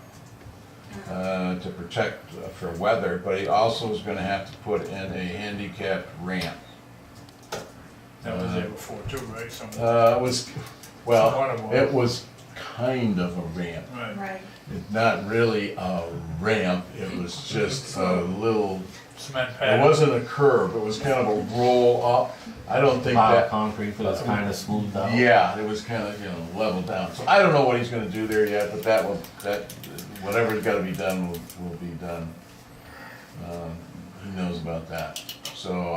to protect for weather, but he also is gonna have to put in a handicapped ramp. That was there before too, right? It was, well, Somewhat it was kind of a ramp. Right. Right. It's not really a ramp, it was just a little, Cement it pad. wasn't a curve, it was kind of a roll up. I don't think Pile of that, concrete that's kind of smoothed out. yeah, it was kind of, leveled down. So I don't know what he's gonna do there yet, but whatever's gotta be done will be done. He knows about that. So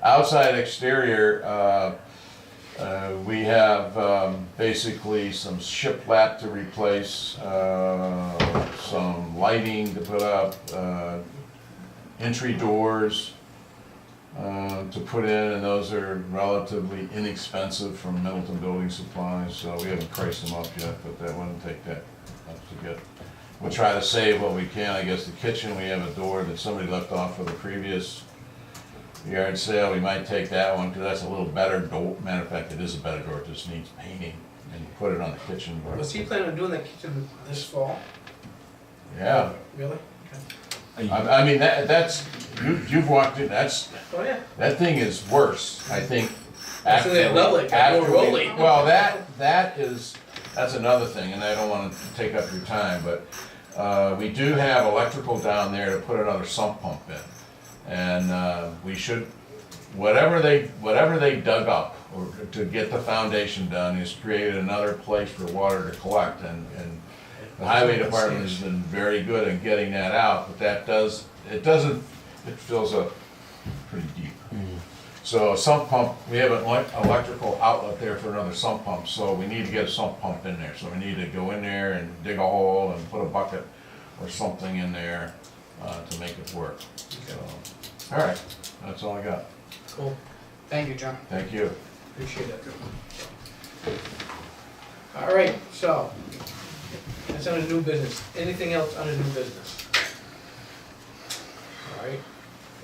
outside exterior, we have basically some shiplap to replace, some lighting to put up, entry doors to put in, and those are relatively inexpensive from Middleton Building Supplies, so we haven't priced them up yet, but that wouldn't take that much to get. We'll try to save what we can. I guess the kitchen, we have a door that somebody left off for the previous yard sale. We might take that one, because that's a little better door. Matter of fact, it is a better door, it just needs painting, and you put it on the kitchen door. Was he planning on doing that kitchen this fall? Yeah, Really? I mean, that's, you've walked in, Oh, yeah. that thing is worse, I think. That's in there, lovely, after more we- rolly. Well, that's another thing, and I don't wanna take up your time, but, we do have electrical down there to put another sump pump in. And, we should, whatever they dug up, or to get the foundation done, is create another place for water to collect, and the highway department has been very good at getting that out, but it fills up pretty deep. So a sump pump, we have an electrical outlet there for another sump pump, so we need to get a sump pump in there. So we need to go in there and dig a hole and put a bucket or something in there to make it work. So, all right, that's all I got. Cool. Thank you, John. Thank you. Appreciate it. All right, so, that's under new business. Anything else under new business? All right.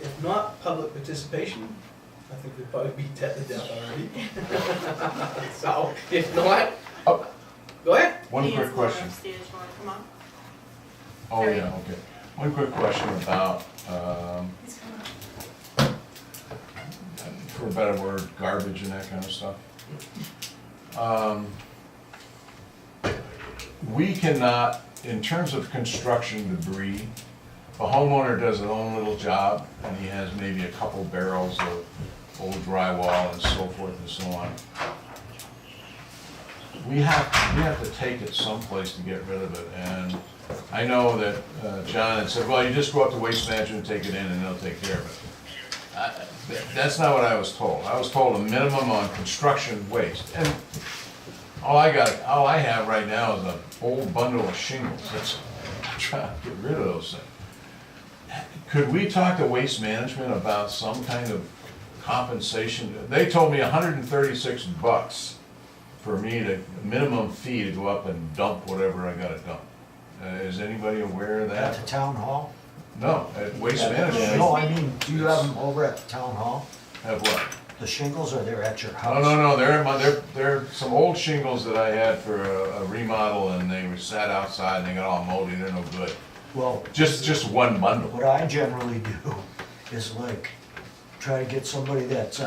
If not, public participation. I think we probably beat that to death already. So, if not, Oh, go ahead. one quick question. Upstairs, you wanna come up? Oh, yeah, okay. One quick question about, He's coming up. for a better word, garbage and that kind of stuff. We cannot, in terms of construction debris, a homeowner does his own little job, and he has maybe a couple barrels of old drywall and so forth and so on. We have to take it someplace to get rid of it, and I know that John had said, well, you just go up to Waste Management, take it in, and they'll take care of it. That's not what I was told. I was told a minimum on construction waste, and all I have right now is an old bundle of shingles. I'm trying to get rid of those things. Could we talk to Waste Management about some kind of compensation? They told me $136 for me to, minimum fee to go up and dump whatever I gotta dump. Is anybody aware of At that? the town hall? No, at Waste Management. No, I mean, do you have them over at the town hall? Have what? The shingles, or they're at your No, house? no, they're some old shingles that I had for a remodel, and they were sat outside and they got all moldy, they're no good. Well, Just one bundle. what I generally do is like, try to get somebody that's,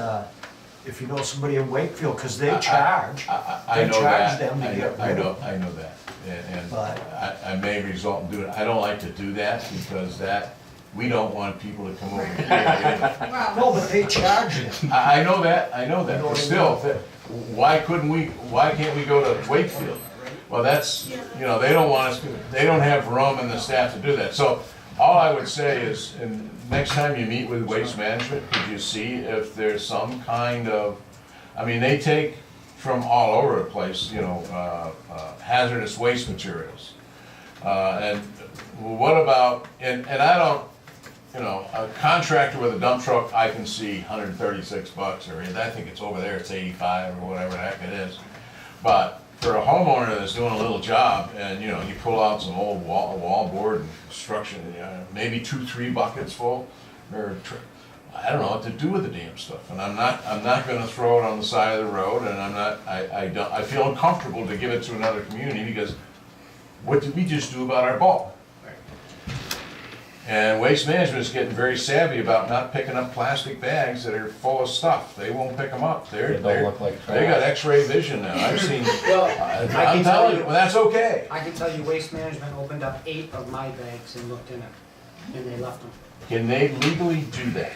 if you know somebody in Wakefield, because they charge. I They know charge that, them to get I rid know, of I know that, and But- I may result in doing it. I don't like to do that, because we don't want people to come over here. either. No, but they charge them. I know that, You know but what I still, why can't we go to Wakefield? Well, that's, they don't want us, they don't have room and the staff to do that. So all I would say is, and next time you meet with Waste Management, could you see if there's some kind of, I mean, they take from all over the place, hazardous waste materials. And what about, and I don't, a contractor with a dump truck, I can see $136, or I think it's over there, it's 85 or whatever the heck it is. But for a homeowner that's doing a little job, and you pull out some old wall board and construction, maybe 2-3 buckets full, or I don't know what to do with the damn stuff, and I'm not gonna throw it on the side of the road, and I feel uncomfortable to give it to another community, because what did we just do about our bulk? And Waste Management is getting very savvy about not picking up plastic bags that are full of stuff. They won't pick them up. They don't look like They got trash. X-ray vision now. I've seen, Well, I'm can tell telling you- you, well, that's okay. I can tell you Waste Management opened up 8 of my bags and looked in it, and they left them. Can they legally do that?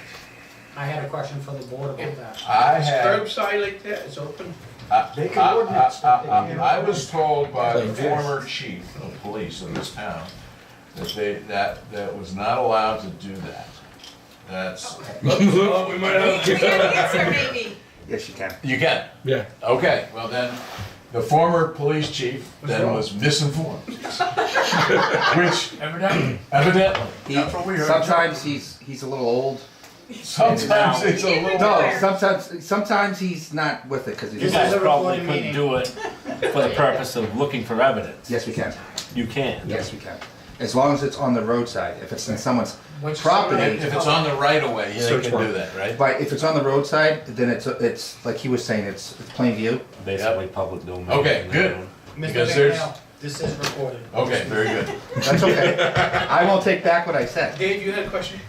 I had a question for the board about that. I It's have. curbside like that, it's open. They can ordinance that they can't. I was told by the Like this. former chief of police of this town that was not allowed to do that. That's, Oh, we might have. We got an answer, maybe. Yes, you can. you can. Yeah. Okay, well then, the former police chief then was misinformed. Which Evidently. evidently, He, that's what we heard. sometimes he's a little old. Sometimes it's a little. No, sometimes he's not with it because You he's. guys is a probably recorded couldn't meeting. do it for the purpose of looking for evidence. Yes, we can. You can. Yes, we can. As long as it's on the roadside. If it's in someo's Once you property, If it's on the right of way, they Search can warrant. do that, right? but if it's on the roadside, then it's like he was saying, it's plain view. Basically public domain. Okay, good. Mr. Because there's- McNeil, this is recorded. Okay, very good. That's okay. I won't take back what I said. Dave, you had a question?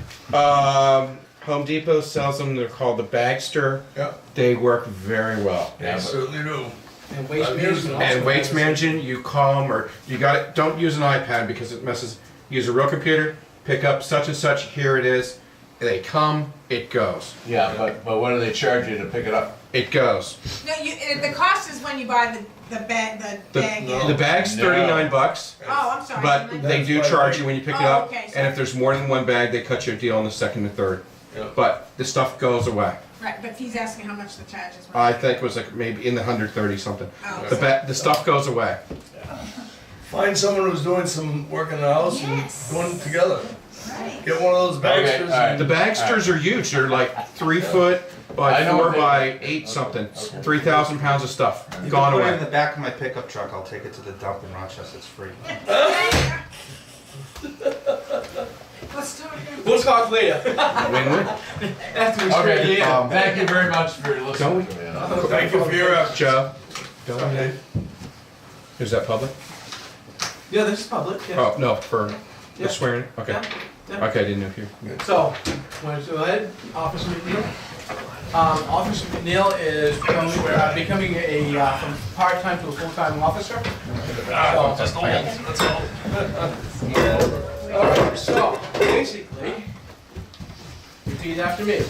Home Depot sells them, they're called the Bagster. Yeah, They work very well. they certainly do. And Waste I've used Management them. also And Waste has- Management, you call them, or you got it, don't use an iPad because it messes, use a real computer, pick up such and such, here it is. They come, it goes. Yeah, but what do they charge you to pick it up? It goes. No, the cost is when you buy the bag, The, yeah. the bag's No. $39, Oh, I'm sorry. but they do charge you when you pick it Oh, up. okay, And if there's more than one bag, they cut you a deal on the second and third. Yeah. But the stuff goes away. Right, but he's asking how much the charge is. I think it was like maybe in the 130 something. Oh, The stuff goes away. Find someone who's doing some work in the house Yes. and doing it together. right. Get one of those Okay, Baxters. all right. The Bagsters are huge. They're like 3 foot by I know 4 what they- by 8 something. 3,000 pounds of stuff You gone can put it in away. the back of my pickup truck. I'll take it to the dump in Rochester. It's free. Let's talk. We'll talk later. Win-win. After we Okay, straighten it out. thank you very much for Don't listening we- to me. Thank you for your effort. Joe. Is that public? Yeah, this is public, yeah. Oh, no, for Yeah. the swearing? Okay. Yeah, yeah. Okay, I didn't know if you. So, want to go ahead, Officer McNeil? Officer McNeil is becoming a, from part-time to a full-time officer. Just old, that's all. Alright, so, basically, repeat after me.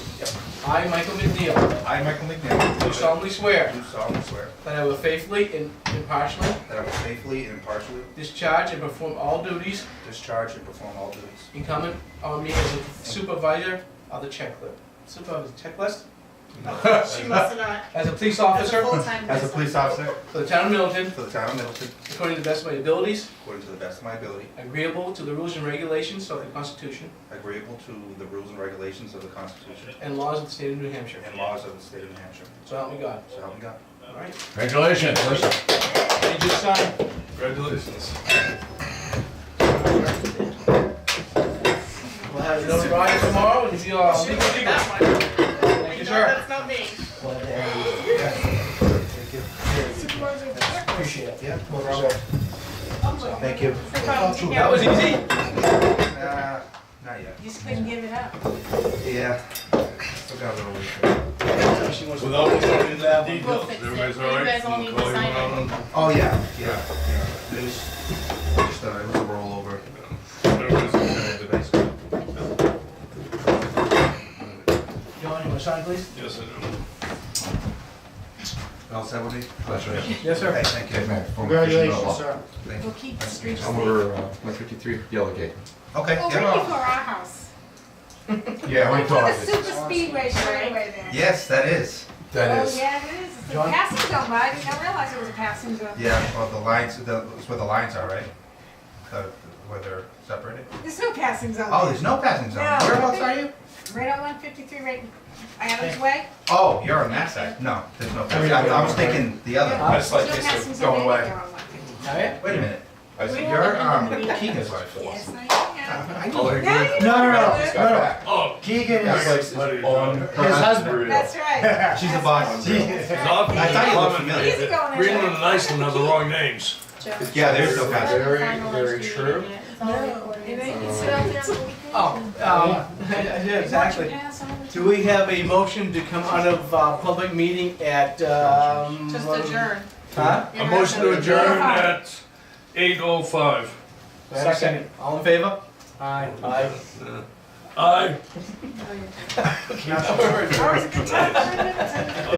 I, Michael McNeil, I, Michael McNeil, do solemnly swear do solemnly swear that I will faithfully and impartially that I will faithfully and impartially discharge and perform all duties discharge and perform all duties incumbent on me as a supervisor of the checklist. Supervisor checklist? She must not. As a police As a officer full-time as a person. police officer for the town of Middleton, for the town of Middleton, according to the best of my abilities, according to the best of my ability, agreeable to the rules and regulations of the Constitution agreeable to the rules and regulations of the Constitution and laws of the state of New Hampshire. and laws of the state of New Hampshire. So help me God. So help me God. All right? Congratulations. And just sign. Congratulations. We'll have it notarized tomorrow and you, She legal. wrote that one. Thank you, sir. That's not me. Supervisor. Appreciate it. Yeah. Thank you. No problem. That was easy. Not yet. You just couldn't give it up. Yeah. Still got a little ways. Without going into the We'll details, fix it. everybody's You all right? guys all need to We'll call you sign it. around. Oh, yeah, yeah. It was just it was a rollover. Everybody's okay. John, you want to sign, please? Yes, I do. All set with me? Yes, sir. Hey, thank you. Congratulations, sir. Thank you. We'll keep the streets I'm safe. over 153 Yellowgate. Okay, Well, yeah. right before our house. Yeah, Right we before the talked. super speedway straight away there. Yes, that is. Oh, yeah, it is. It's a John? passing zone, but I didn't realize it was a passing zone. Yeah, well, the lines, it's where the lines are, right? Where they're separated? There's no passing zone. Oh, there. there's no passing zone. No. Whereabouts are you? Right on 153, right Adams Way. Oh, you're on that side. No, there's no passing. I was thinking the other. Yeah, I was like, there's no this passing is zone going anywhere away. on 153. All right? Wait a minute. I said, We you're don't- Keegan's wife. Yes, I am. Oh, Now you know. No. Go back. Oh, Keegan That is place is On His husband. That's right. She's the boss. I thought you looked familiar. Easy going. Greenland and Iceland have the wrong names. Yeah, they're still fast. Very true. Yeah, exactly. Do we have a motion to come out of public meeting at, Just adjourn. Huh? A motion to adjourn at 8:05. Second. All in favor? Aye. Aye. Aye. That was a good time.